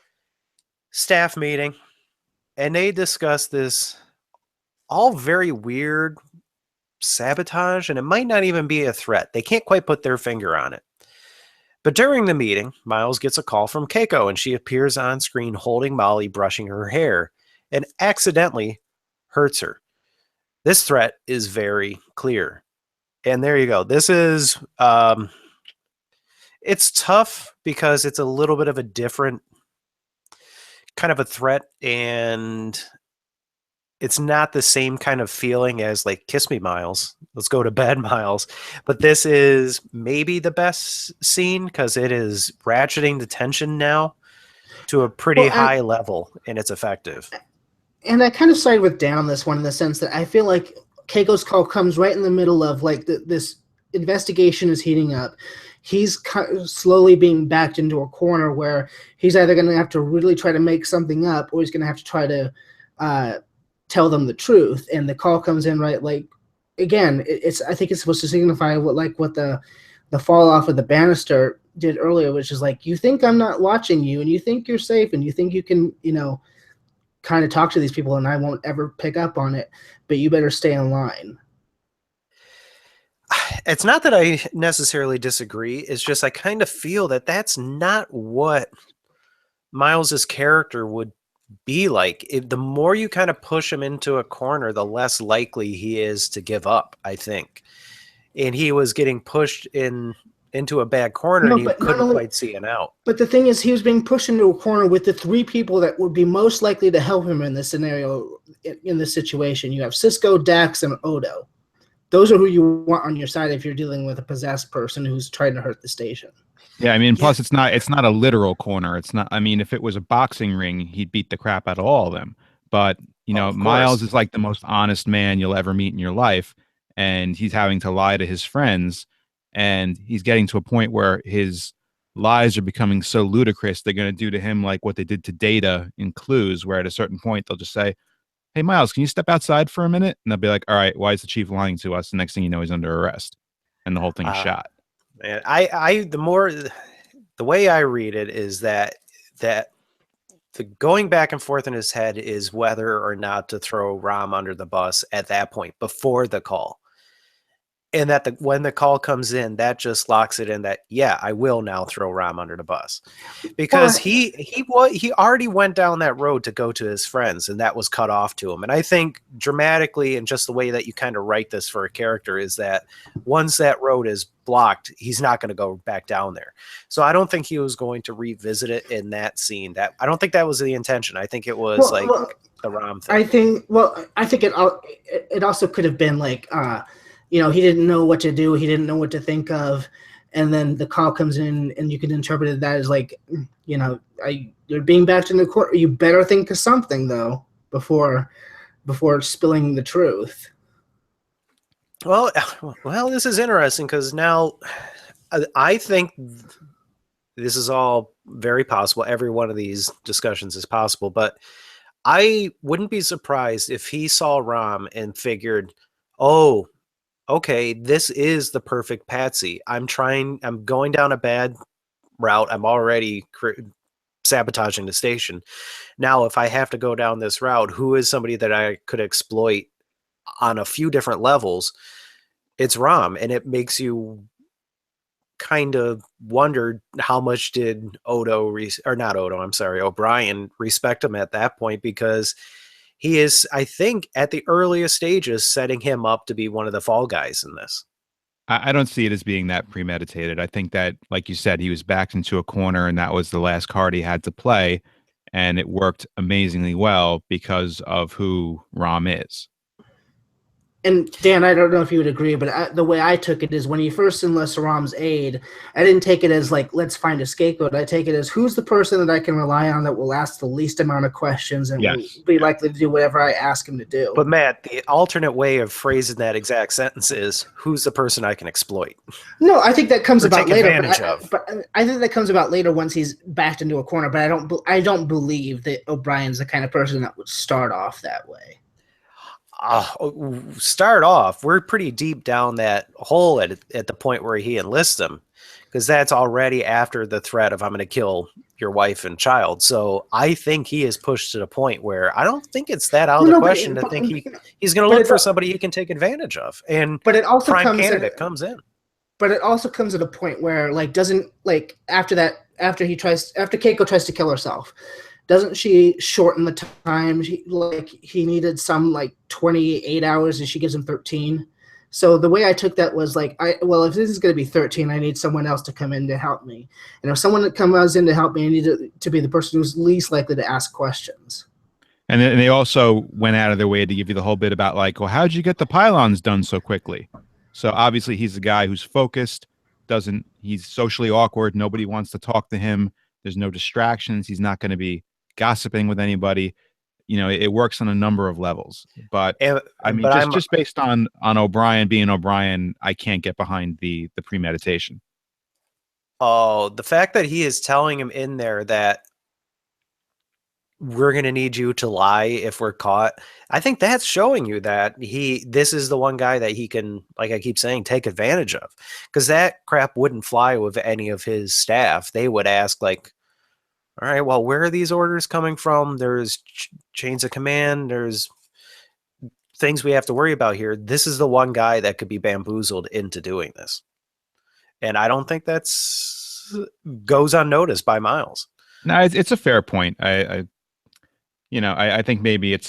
Speaker 1: staff meeting. And they discuss this all very weird sabotage, and it might not even be a threat. They can't quite put their finger on it. But during the meeting, Miles gets a call from Keiko, and she appears on screen holding Molly brushing her hair and accidentally hurts her. This threat is very clear. And there you go. This is it's tough because it's a little bit of a different kind of a threat, and it's not the same kind of feeling as like kiss me Miles, let's go to bed Miles. But this is maybe the best scene because it is ratcheting the tension now to a pretty high level, and it's effective.
Speaker 3: And I kind of side with Dan on this one in the sense that I feel like Keiko's call comes right in the middle of like this investigation is heating up. He's slowly being backed into a corner where he's either going to have to really try to make something up, or he's going to have to try to tell them the truth. And the call comes in right, like, again, I think it's supposed to signify what the fall off of the banister did earlier, which is like, you think I'm not watching you, and you think you're safe, and you think you can, kind of talk to these people, and I won't ever pick up on it, but you better stay in line.
Speaker 1: It's not that I necessarily disagree. It's just I kind of feel that that's not what Miles's character would be like. The more you kind of push him into a corner, the less likely he is to give up, I think. And he was getting pushed into a bad corner, and he couldn't quite see it out.
Speaker 3: But the thing is, he was being pushed into a corner with the three people that would be most likely to help him in this scenario, in this situation. You have Cisco, Dax, and Odo. Those are who you want on your side if you're dealing with a possessed person who's trying to hurt the station.
Speaker 2: Yeah, I mean, plus it's not a literal corner. It's not. I mean, if it was a boxing ring, he'd beat the crap out of all of them. But Miles is like the most honest man you'll ever meet in your life, and he's having to lie to his friends, and he's getting to a point where his lies are becoming so ludicrous they're going to do to him like what they did to Data in Clues, where at a certain point they'll just say, "Hey, Miles, can you step outside for a minute?" And they'll be like, "All right, why is the chief lying to us?" The next thing you know, he's under arrest, and the whole thing is shot.
Speaker 1: Man, the way I read it is that the going back and forth in his head is whether or not to throw Rom under the bus at that point before the call. And that when the call comes in, that just locks it in that, yeah, I will now throw Rom under the bus, because he already went down that road to go to his friends, and that was cut off to him. And I think dramatically, and just the way that you kind of write this for a character, is that once that road is blocked, he's not going to go back down there. So I don't think he was going to revisit it in that scene. I don't think that was the intention. I think it was the Rom thing.
Speaker 3: I think it also could have been like, he didn't know what to do. He didn't know what to think of. And then the call comes in, and you can interpret it that as like, you're being backed in the court. You better think of something, though, before spilling the truth.
Speaker 1: Well, this is interesting because now I think this is all very possible. Every one of these discussions is possible, but I wouldn't be surprised if he saw Rom and figured, oh, okay, this is the perfect patsy. I'm going down a bad route. I'm already sabotaging the station. Now, if I have to go down this route, who is somebody that I could exploit on a few different levels? It's Rom, and it makes you kind of wonder how much did O'Brien respect him at that point, because he is, I think, at the earliest stages, setting him up to be one of the fall guys in this.
Speaker 2: I don't see it as being that premeditated. I think that, like you said, he was backed into a corner, and that was the last card he had to play, and it worked amazingly well because of who Rom is.
Speaker 3: And Dan, I don't know if you would agree, but the way I took it is when he first enlists Rom's aid, I didn't take it as like, let's find a scapegoat. I take it as, who's the person that I can rely on that will ask the least amount of questions and will be likely to do whatever I ask him to do.
Speaker 1: But Matt, the alternate way of phrasing that exact sentence is, who's the person I can exploit?
Speaker 3: No, I think that comes about later.
Speaker 1: But
Speaker 3: I think that comes about later once he's backed into a corner. But I don't believe that O'Brien's the kind of person that would start off that way.
Speaker 1: Start off, we're pretty deep down that hole at the point where he enlists them, because that's already after the threat of, I'm going to kill your wife and child. So I think he is pushed to the point where I don't think it's that out of the question to think he's going to look for somebody he can take advantage of. And
Speaker 3: but it also
Speaker 1: prime candidate comes in.
Speaker 3: but it also comes at a point where like doesn't like after Keiko tries to kill herself, doesn't she shorten the time? He needed some like 28 hours and she gives him 13. So the way I took that was like, if this is going to be 13, I need someone else to come in to help me. And if someone that comes in to help me, I need to be the person who's least likely to ask questions.
Speaker 2: And then they also went out of their way to give you the whole bit about like, well, how'd you get the pylons done so quickly? So obviously he's a guy who's focused, he's socially awkward. Nobody wants to talk to him. There's no distractions. He's not going to be gossiping with anybody. You know, it works on a number of levels. But I mean, just based on O'Brien being O'Brien, I can't get behind the premeditation.
Speaker 1: Oh, the fact that he is telling him in there that we're going to need you to lie if we're caught. I think that's showing you that this is the one guy that he can, like I keep saying, take advantage of, because that crap wouldn't fly with any of his staff. They would ask like, all right, well, where are these orders coming from? There's chains of command. There's things we have to worry about here. This is the one guy that could be bamboozled into doing this. And I don't think that's goes unnoticed by Miles.
Speaker 2: No, it's a fair point. I think maybe it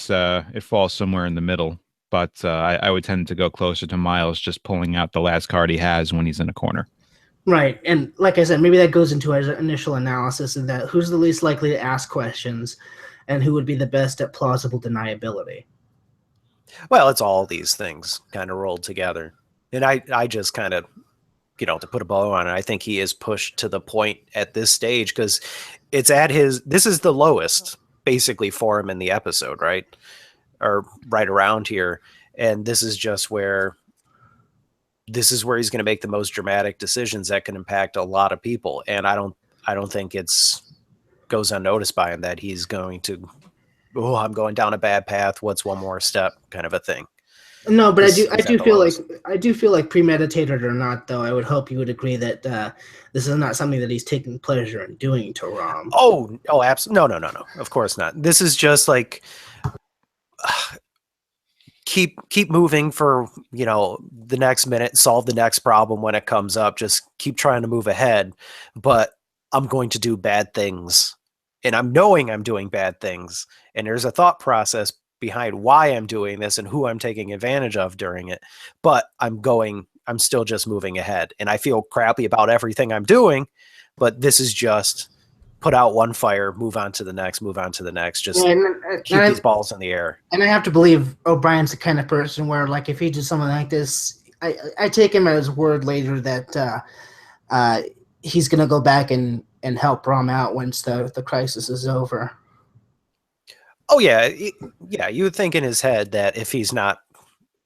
Speaker 2: falls somewhere in the middle, but I would tend to go closer to Miles just pulling out the last card he has when he's in a corner.
Speaker 3: Right. And like I said, maybe that goes into our initial analysis of that. Who's the least likely to ask questions and who would be the best at plausible deniability?
Speaker 1: Well, it's all these things kind of rolled together. And I just kind of, to put a bow on it, I think he is pushed to the point at this stage because it's this is the lowest basically for him in the episode, right? Or right around here. And this is where he's going to make the most dramatic decisions that can impact a lot of people. And I don't think goes unnoticed by him that he's going to, I'm going down a bad path. What's one more step kind of a thing.
Speaker 3: No, but I do feel like premeditated or not, though, I would hope you would agree that this is not something that he's taking pleasure in doing to Rom.
Speaker 1: Oh, absolutely. No. Of course not. This is just like keep moving for, the next minute, solve the next problem when it comes up. Just keep trying to move ahead. But I'm going to do bad things. And I'm knowing I'm doing bad things. And there's a thought process behind why I'm doing this and who I'm taking advantage of during it. But I'm still just moving ahead. And I feel crappy about everything I'm doing, but this is just put out one fire, move on to the next, just keep these balls in the air.
Speaker 3: And I have to believe O'Brien's the kind of person where, like, if he did something like this, I take him at his word later that he's going to go back and help Rom out once the crisis is over.
Speaker 1: Oh, yeah. Yeah, you would think in his head that if he's not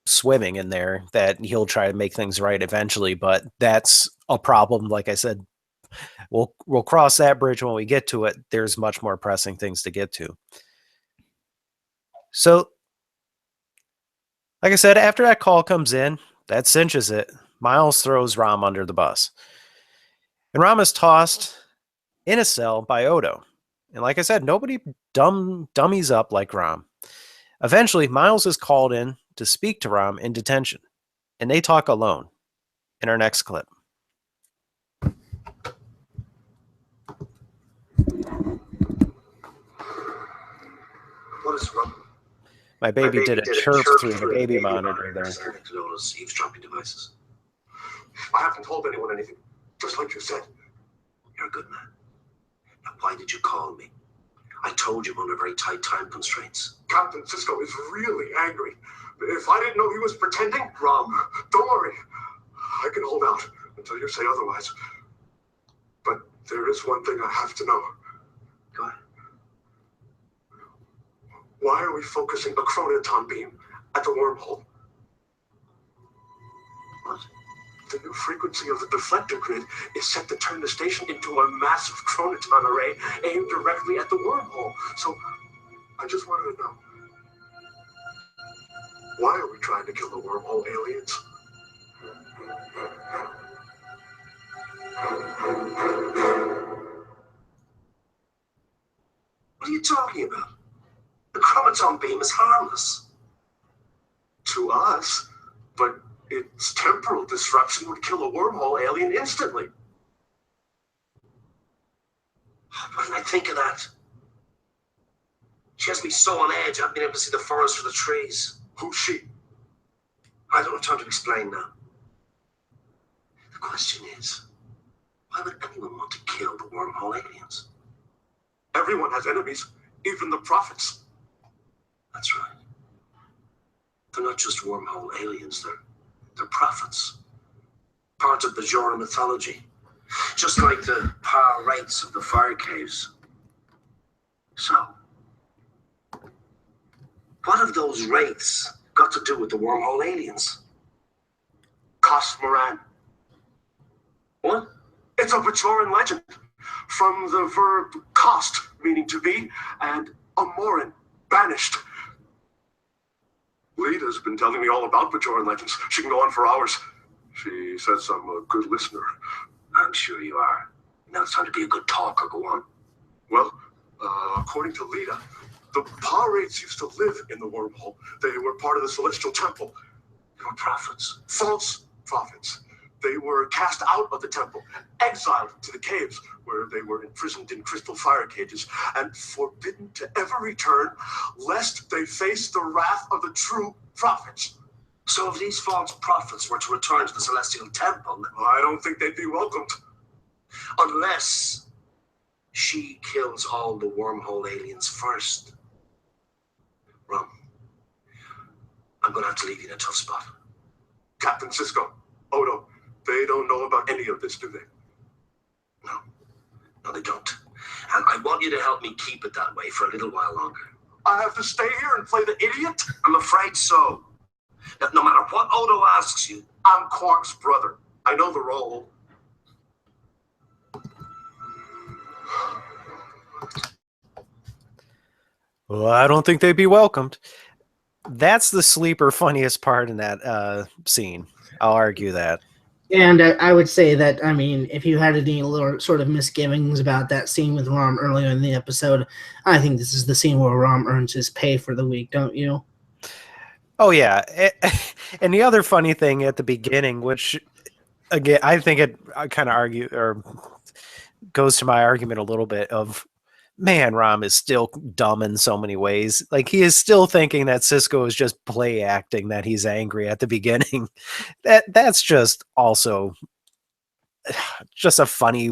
Speaker 1: swimming in there, that he'll try to make things right eventually. But that's a problem. Like I said, we'll cross that bridge when we get to it. There's much more pressing things to get to. So, like I said, after that call comes in, that cinches it. Miles throws Rom under the bus. And Rom is tossed in a cell by Odo. And like I said, nobody dummies up like Rom. Eventually, Miles is called in to speak to Rom in detention. And they talk alone in our next clip.
Speaker 4: What is wrong?
Speaker 1: My baby did a chirp through the baby monitor there.
Speaker 4: Eavesdropping devices. I haven't told anyone anything, just like you said. You're a good man. Now, why did you call me? I told you I'm under very tight time constraints.
Speaker 7: Captain Cisco is really angry. If I didn't know he was pretending, Rom, don't worry. I can hold out until you say otherwise. But there is one thing I have to know.
Speaker 4: Go ahead.
Speaker 7: Why are we focusing a chronoton beam at the wormhole?
Speaker 4: What?
Speaker 7: The new frequency of the deflector grid is set to turn the station into a massive chronoton array aimed directly at the wormhole. So, I just wanted to know, why are we trying to kill the wormhole aliens?
Speaker 4: What are you talking about? The chronoton beam is harmless.
Speaker 7: To us, but its temporal disruption would kill a wormhole alien instantly.
Speaker 4: What did I think of that? She has me so on edge, I've been able to see the forest for the trees.
Speaker 7: Who's she?
Speaker 4: I don't have time to explain now. The question is, why would anyone want to kill the wormhole aliens?
Speaker 7: Everyone has enemies, even the prophets.
Speaker 4: That's right. They're not just wormhole aliens, they're prophets. Part of Bajora mythology. Just like the power wraiths of the fire caves. So, what have those wraiths got to do with the wormhole aliens?
Speaker 7: Cosmoran.
Speaker 4: What?
Speaker 7: It's a Bajoran legend. From the verb cost, meaning to be, and amoran, banished. Lita's been telling me all about Bajoran legends. She can go on for hours. She says I'm a good listener.
Speaker 4: I'm sure you are. Now it's time to be a good talker. Go on.
Speaker 7: Well, according to Lita, the power wraiths used to live in the wormhole. They were part of the celestial temple.
Speaker 4: They were prophets.
Speaker 7: False prophets. They were cast out of the temple, exiled to the caves, where they were imprisoned in crystal fire cages, and forbidden to ever return, lest they face the wrath of the true prophets.
Speaker 4: So if these false prophets were to return to the celestial temple,
Speaker 7: I don't think they'd be welcomed.
Speaker 4: Unless she kills all the wormhole aliens first. Rom, I'm going to have to leave you in a tough spot.
Speaker 7: Captain Cisco, Odo, they don't know about any of this, do they?
Speaker 4: No, they don't. And I want you to help me keep it that way for a little while longer.
Speaker 7: I have to stay here and play the idiot?
Speaker 4: I'm afraid so. That no matter what Odo asks you,
Speaker 7: I'm Quark's brother. I know the role.
Speaker 1: Well, I don't think they'd be welcomed. That's the sleeper funniest part in that scene. I'll argue that.
Speaker 3: And I would say that, I mean, if you had any little sort of misgivings about that scene with Rom earlier in the episode, I think this is the scene where Rom earns his pay for the week, don't you?
Speaker 1: Oh, yeah. And the other funny thing at the beginning, which, again, I think it kind of argue or goes to my argument a little bit of, man, Rom is still dumb in so many ways. Like, he is still thinking that Cisco is just play acting, that he's angry at the beginning. That's just also just a funny,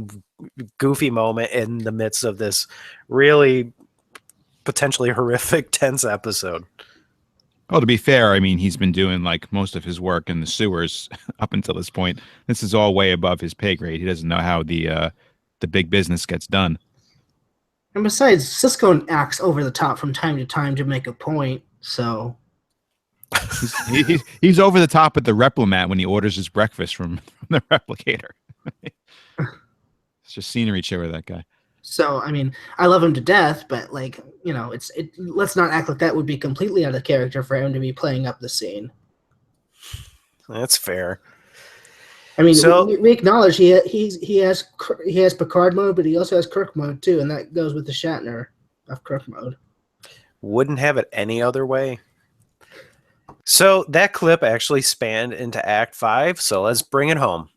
Speaker 1: goofy moment in the midst of this really potentially horrific, tense episode.
Speaker 2: Oh, to be fair, I mean, he's been doing like most of his work in the sewers up until this point. This is all way above his pay grade. He doesn't know how the big business gets done.
Speaker 3: And besides, Cisco acts over the top from time to time to make a point, so...
Speaker 2: He's over the top at the Replimat when he orders his breakfast from the replicator. It's just scenery show with that guy.
Speaker 3: So, I mean, I love him to death, but, like, you know, let's not act like that would be completely out of character for him to be playing up the scene.
Speaker 1: That's fair.
Speaker 3: I mean,
Speaker 1: so,
Speaker 3: we acknowledge he has Picard mode, but he also has Kirk mode too, and that goes with the Shatner of Kirk mode.
Speaker 1: Wouldn't have it any other way. So that clip actually spanned into Act 5, so let's bring it home.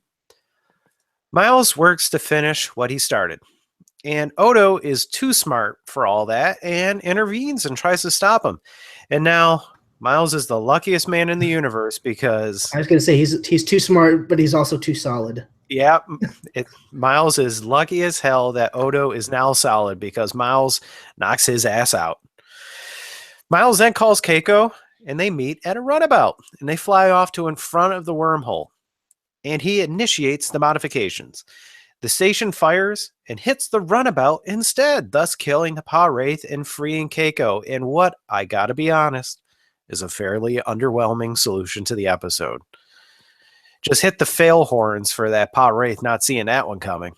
Speaker 1: Miles works to finish what he started, and Odo is too smart for all that and intervenes and tries to stop him. And now Miles is the luckiest man in the universe because...
Speaker 3: I was going to say he's too smart, but he's also too solid.
Speaker 1: Yeah, Miles is lucky as hell that Odo is now solid because Miles knocks his ass out. Miles then calls Keiko, and they meet at a runabout, and they fly off to in front of the wormhole. And he initiates the modifications. The station fires and hits the runabout instead, thus killing the Pa Wraith and freeing Keiko in what, I gotta be honest, is a fairly underwhelming solution to the episode. Just hit the fail horns for that Pa Wraith not seeing that one coming.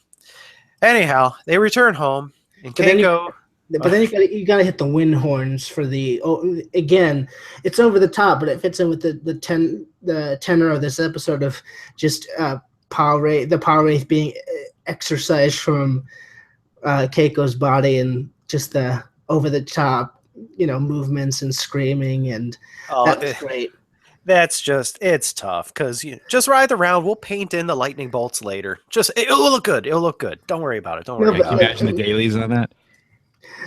Speaker 1: Anyhow, they return home, and Keiko...
Speaker 3: But then you gotta hit the wind horns for the... Oh, again, it's over the top, but it fits in with the tenor of this episode of just the Pa Wraith being exercised from Keiko's body and just the over the top, movements and screaming, and that was great.
Speaker 1: That's just, it's tough because just ride the round. We'll paint in the lightning bolts later. Just, it'll look good. It'll look good. Don't worry about it. Don't
Speaker 3: No,
Speaker 1: worry
Speaker 2: Yeah,
Speaker 3: but
Speaker 2: can
Speaker 1: about
Speaker 2: you
Speaker 1: it.
Speaker 2: imagine the dailies on that?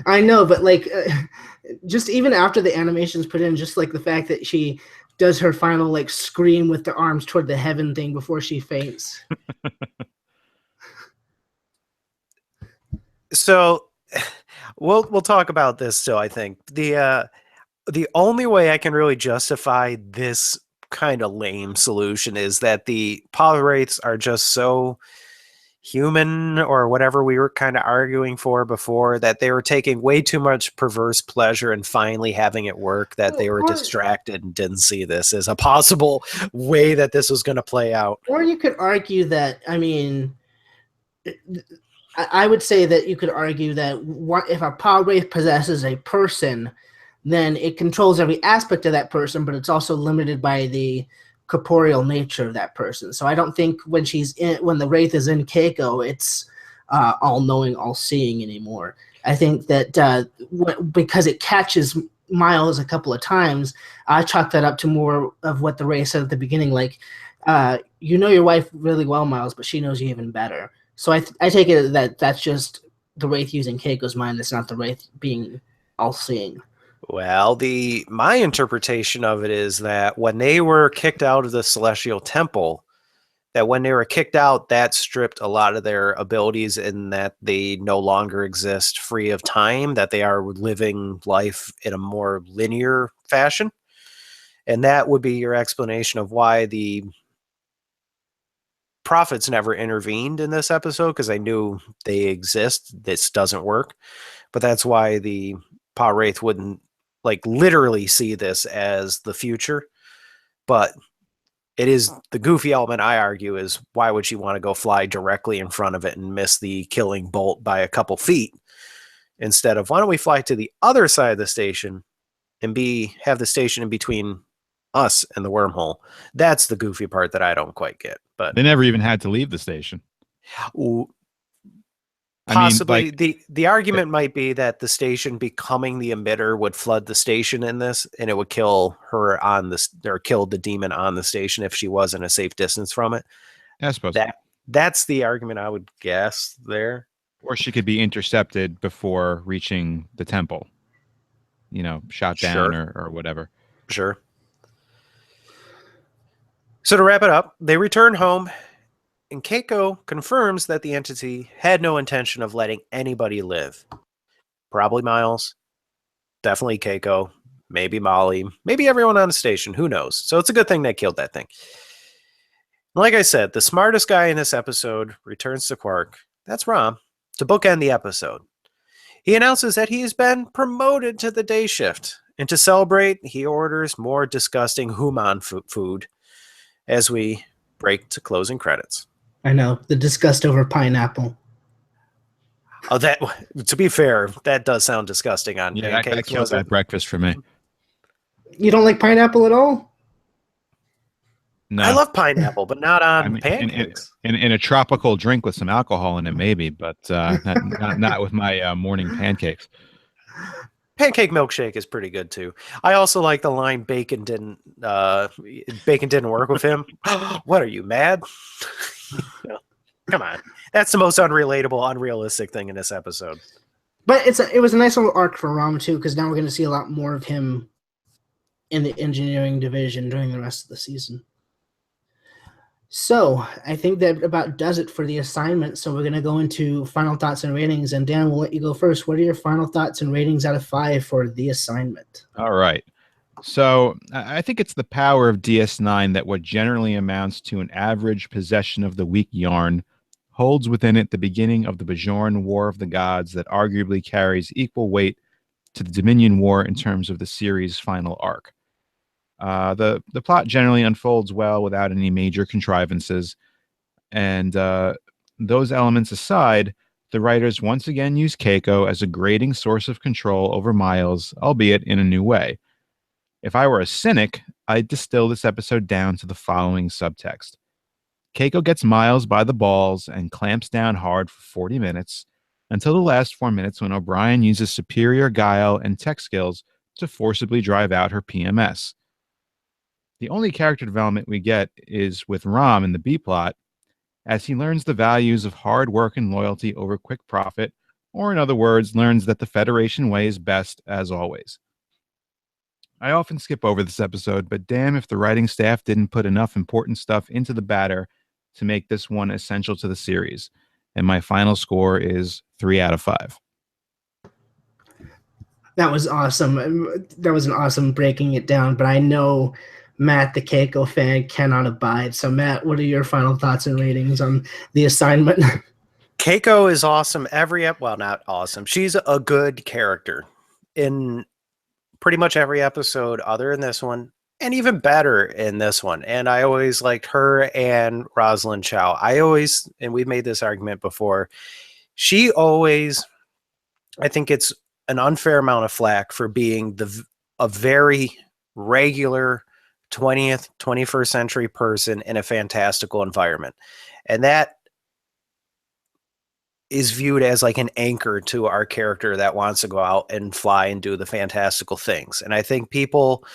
Speaker 3: I know, but like, just even after the animations put in, just like the fact that she does her final like scream with the arms toward the heaven thing before she faints.
Speaker 1: So we'll talk about this still, I think. The only way I can really justify this kind of lame solution is that the poly wraiths are just so human, or whatever we were kind of arguing for before, that they were taking way too much perverse pleasure and finally having it work, that they were distracted and didn't see this as a possible way that this was going to play out.
Speaker 3: Or you could argue that, I mean, I would say that you could argue that if a power wraith possesses a person, then it controls every aspect of that person, but it's also limited by the corporeal nature of that person. So I don't think when the wraith is in Keiko, it's all knowing, all seeing anymore. I think that because it catches Miles a couple of times, I chalk that up to more of what the wraith said at the beginning, like, you know your wife really well, Miles, but she knows you even better. So I take it that that's just the wraith using Keiko's mind. It's not the wraith being all-seeing.
Speaker 1: Well, my interpretation of it is that when they were kicked out of the Celestial Temple, that when they were kicked out, that stripped a lot of their abilities, in that they no longer exist free of time, that they are living life in a more linear fashion. And that would be your explanation of why the prophets never intervened in this episode, because I knew they exist. This doesn't work. But that's why the Pa Wraith wouldn't like literally see this as the future. But it is the goofy element, I argue, is why would she want to go fly directly in front of it and miss the killing bolt by a couple feet, instead of, why don't we fly to the other side of the station and have the station in between us and the wormhole? That's the goofy part that I don't quite get. But
Speaker 2: They never even had to leave the station.
Speaker 1: Possibly.
Speaker 2: I mean, like,
Speaker 1: the argument might be that the station becoming the emitter would flood the station in this, and it would kill her on this, or kill the demon on the station if she wasn't a safe distance from it.
Speaker 2: I suppose
Speaker 1: That's the argument I would guess there.
Speaker 2: Or she could be intercepted before reaching the temple. You know, shot down or whatever.
Speaker 1: Sure. So to wrap it up, they return home, and Keiko confirms that the entity had no intention of letting anybody live. Probably Miles, definitely Keiko, maybe Molly, maybe everyone on the station, who knows? So it's a good thing they killed that thing. Like I said, the smartest guy in this episode returns to Quark. That's Rom, to bookend the episode. He announces that he has been promoted to the day shift, and to celebrate, he orders more disgusting human food as we break to closing credits.
Speaker 3: I know, the disgust over pineapple.
Speaker 1: Oh, that, to be fair, that does sound disgusting on pancakes.
Speaker 2: That killed that breakfast for me.
Speaker 3: You don't like pineapple at all?
Speaker 2: No.
Speaker 1: I love pineapple, but not on pancakes.
Speaker 2: In a tropical drink with some alcohol in it, maybe, but not with my morning pancakes.
Speaker 1: Pancake milkshake is pretty good too. I also like the line bacon didn't work with him. What are you, mad? Come on. That's the most unrelatable, unrealistic thing in this episode.
Speaker 3: But it was a nice little arc for Ram too, because now we're going to see a lot more of him in the engineering division during the rest of the season. So I think that about does it for the assignment. So we're going to go into final thoughts and ratings. And Dan, we'll let you go first. What are your final thoughts and ratings out of 5 for the assignment?
Speaker 2: All right. So I think it's the power of DS9 that what generally amounts to an average possession of the week yarn holds within it the beginning of the Bajoran War of the Gods that arguably carries equal weight to the Dominion War in terms of the series' final arc. The plot generally unfolds well without any major contrivances, and those elements aside, the writers once again use Keiko as a grating source of control over Miles, albeit in a new way. If I were a cynic, I'd distill this episode down to the following subtext. Keiko gets Miles by the balls and clamps down hard for 40 minutes, until the last 4 minutes when O'Brien uses superior guile and tech skills to forcibly drive out her PMS. The only character development we get is with Ram in the B plot, as he learns the values of hard work and loyalty over quick profit, or in other words, learns that the Federation way is best as always. I often skip over this episode, but damn if the writing staff didn't put enough important stuff into the batter to make this one essential to the series. And my final score is 3 out of 5.
Speaker 3: That was awesome. That was an awesome breaking it down, but I know Matt, the Keiko fan, cannot abide. So, Matt, what are your final thoughts and ratings on the assignment?
Speaker 1: Keiko is awesome well, not awesome. She's a good character in pretty much every episode other than this one, and even better in this one. And I always liked her and Rosalind Chow. And we've made this argument before, she always, I think it's an unfair amount of flack for being a very regular 20th, 21st century person in a fantastical environment. And that is viewed as like an anchor to our character that wants to go out and fly and do the fantastical things. And I think people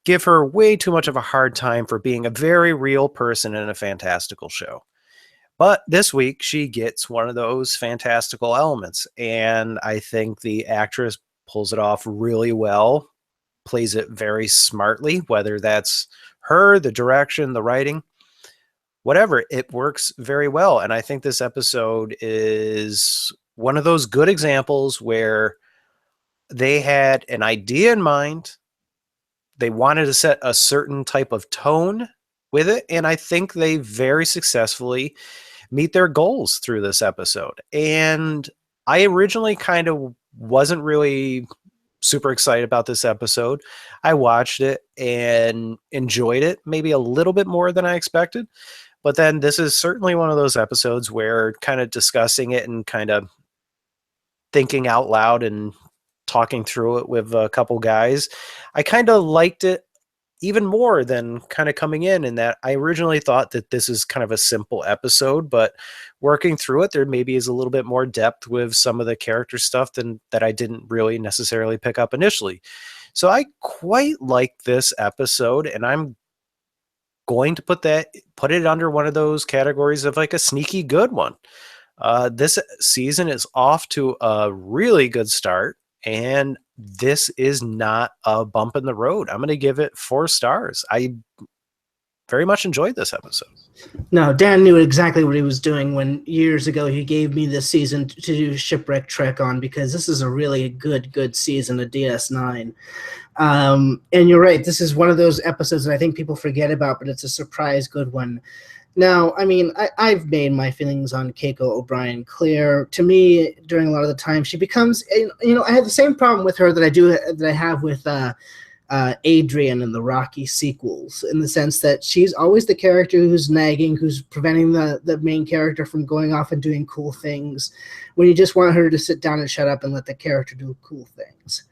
Speaker 1: give her way too much of a hard time for being a very real person in a fantastical show. But this week she gets one of those fantastical elements. And I think the actress pulls it off really well, plays it very smartly, whether that's her, the direction, the writing, whatever, it works very well. And I think this episode is one of those good examples where they had an idea in mind. They wanted to set a certain type of tone with it. And I think they very successfully meet their goals through this episode. And I originally kind of wasn't really super excited about this episode. I watched it and enjoyed it maybe a little bit more than I expected. But then this is certainly one of those episodes where kind of discussing it and kind of thinking out loud and talking through it with a couple guys, I kind of liked it even more than kind of coming in that I originally thought that this is kind of a simple episode, but working through it, there maybe is a little bit more depth with some of the character stuff than that I didn't really necessarily pick up initially. So I quite like this episode, and I'm going to put it under one of those categories of like a sneaky good one. This season is off to a really good start, and this is not a bump in the road. I'm going to give it 4 stars. I very much enjoyed this episode.
Speaker 3: No, Dan knew exactly what he was doing when years ago he gave me this season to do Shipwreck Trek on, because this is a really good season of DS9. And you're right, this is one of those episodes that I think people forget about, but it's a surprise good one. Now, I mean, I've made my feelings on Keiko O'Brien clear. To me, during a lot of the time, she becomes, I have the same problem with her that I have with Adrian in the Rocky sequels, in the sense that she's always the character who's nagging, who's preventing the main character from going off and doing cool things, when you just want her to sit down and shut up and let the character do cool things.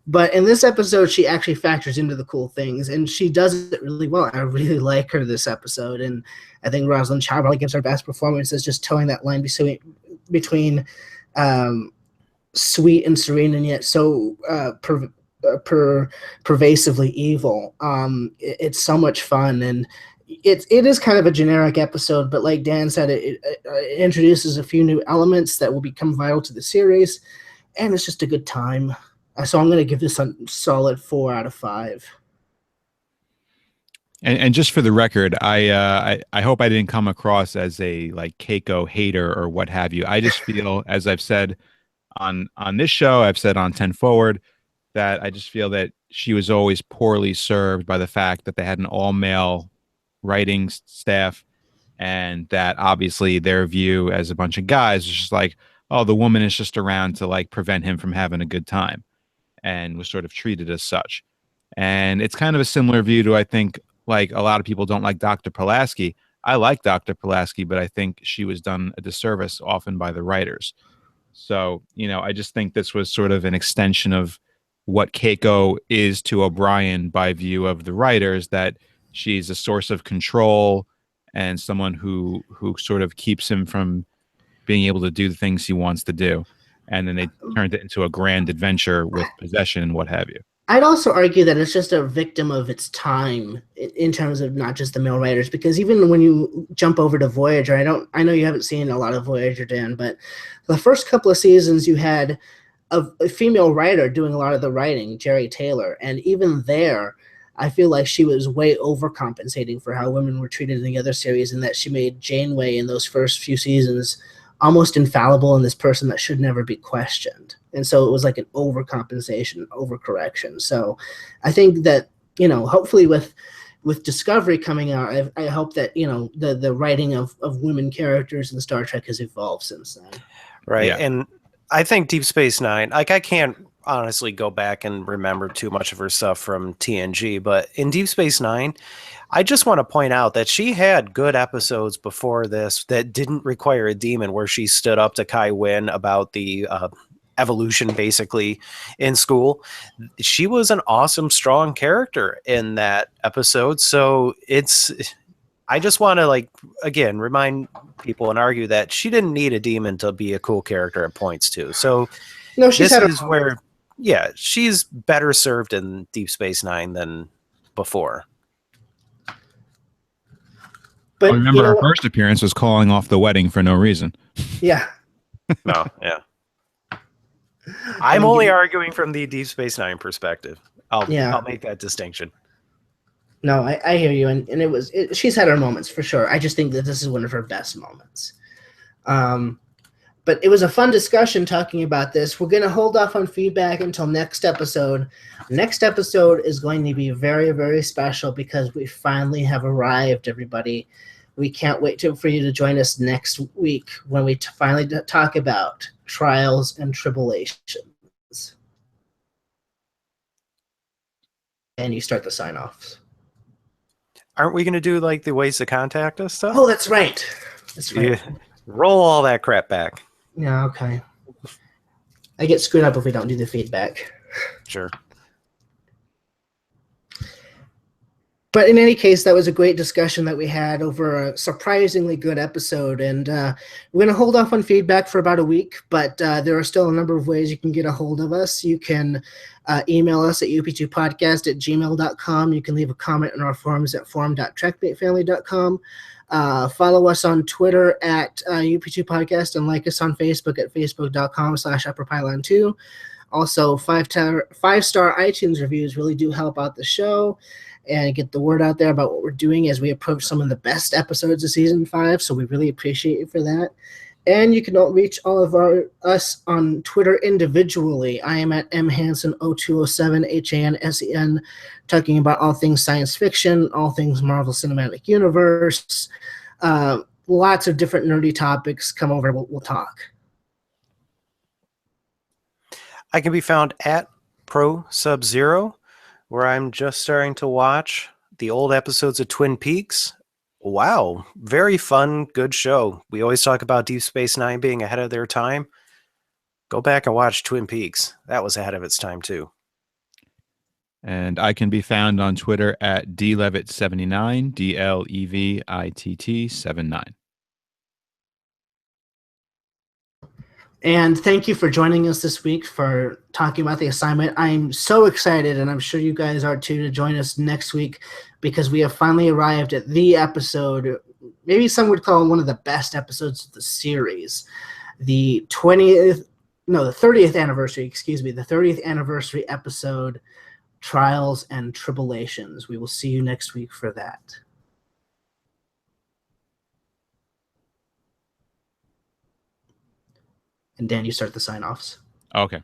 Speaker 3: But in this episode, she actually factors into the cool things, and she does it really well. I really like her this episode, and I think Rosalind Chow probably gives her best performance, as just towing that line between sweet and serene, and yet so pervasively evil. It's so much fun, and it is kind of a generic episode, but like Dan said, it introduces a few new elements that will become vital to the series, and it's just a good time. So I'm going to give this a solid 4 out of 5.
Speaker 2: And just for the record, I hope I didn't come across as a like Keiko hater or what have you. I just feel, as I've said on this show, I've said on 10 Forward, that I just feel that she was always poorly served by the fact that they had an all-male writing staff, and that obviously their view as a bunch of guys is just like, oh, the woman is just around to like prevent him from having a good time, and was sort of treated as such. And it's kind of a similar view to, I think, like a lot of people don't like Dr. Pulaski. I like Dr. Pulaski, but I think she was done a disservice often by the writers. So, I just think this was sort of an extension of what Keiko is to O'Brien by view of the writers, that she's a source of control and someone who sort of keeps him from being able to do the things he wants to do. And then they turned it into a grand adventure with possession and what have you.
Speaker 3: I'd also argue that it's just a victim of its time in terms of not just the male writers, because even when you jump over to Voyager, I know you haven't seen a lot of Voyager, Dan, but the first couple of seasons you had a female writer doing a lot of the writing, Jerry Taylor, and even there, I feel like she was way overcompensating for how women were treated in the other series, and that she made Janeway in those first few seasons almost infallible and this person that should never be questioned. And so it was like an overcompensation, overcorrection. So I think that, hopefully with Discovery coming out, I hope that, the writing of women characters in Star Trek has evolved since then.
Speaker 1: Right.
Speaker 2: Yeah.
Speaker 1: And I think Deep Space Nine, like I can't honestly go back and remember too much of her stuff from TNG, but in Deep Space Nine, I just want to point out that she had good episodes before this that didn't require a demon, where she stood up to Kai Wynn about the evolution basically in school. She was an awesome, strong character in that episode. So I just want to again, remind people and argue that she didn't need a demon to be a cool character at points too. So
Speaker 3: No, she's
Speaker 1: this
Speaker 3: had
Speaker 1: is where, yeah, she's better served in Deep Space Nine than before.
Speaker 3: But
Speaker 2: I remember her first appearance was calling off the wedding for no reason.
Speaker 3: Yeah.
Speaker 1: No, yeah. I'm only arguing from the Deep Space Nine perspective. I'll make that distinction.
Speaker 3: No, I hear you, and she's had her moments for sure. I just think that this is one of her best moments. But it was a fun discussion talking about this. We're going to hold off on feedback until next episode. Next episode is going to be very, very special because we finally have arrived, everybody. We can't wait for you to join us next week when we finally talk about Trials and Tribulations. And you start the sign-offs.
Speaker 1: Aren't we going to do the ways to contact us stuff?
Speaker 3: Oh, that's right. That's right.
Speaker 1: Yeah. Roll all that crap back.
Speaker 3: Yeah, okay. I get screwed up if we don't do the feedback.
Speaker 1: Sure.
Speaker 3: But in any case, that was a great discussion that we had over a surprisingly good episode. And we're going to hold off on feedback for about a week, but there are still a number of ways you can get a hold of us. You can email us at up2podcast@gmail.com. You can leave a comment in our forums at forum.trekmatefamily.com. Follow us on Twitter at UP2 Podcast and like us on Facebook at facebook.com/upperpylon2. Also, 5-star iTunes reviews really do help out the show and get the word out there about what we're doing as we approach some of the best episodes of Season 5, so we really appreciate you for that. And you can reach all of us on Twitter individually. I am at mhansen0207, HANSEN, talking about all things science fiction, all things Marvel Cinematic Universe, lots of different nerdy topics. Come over, we'll talk.
Speaker 1: I can be found at Pro Sub-Zero, where I'm just starting to watch the old episodes of Twin Peaks. Wow, very fun, good show. We always talk about Deep Space Nine being ahead of their time. Go back and watch Twin Peaks. That was ahead of its time, too.
Speaker 2: And I can be found on Twitter at dlevitt79, DLEVITT79.
Speaker 3: And thank you for joining us this week for talking about the assignment. I'm so excited, and I'm sure you guys are too, to join us next week because we have finally arrived at the episode, maybe some would call it one of the best episodes of the series. The 30th anniversary, the 30th anniversary episode, Trials and Tribulations. We will see you next week for that. And Dan, you start the sign-offs.
Speaker 2: Okay.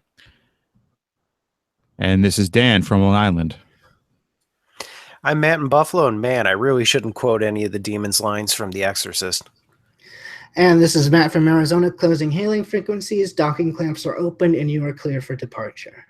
Speaker 2: And this is Dan from Long Island.
Speaker 1: I'm Matt in Buffalo, and man, I really shouldn't quote any of the demon's lines from The Exorcist.
Speaker 3: And this is Matt from Arizona, closing hailing frequencies. Docking clamps are open, and you are clear for departure.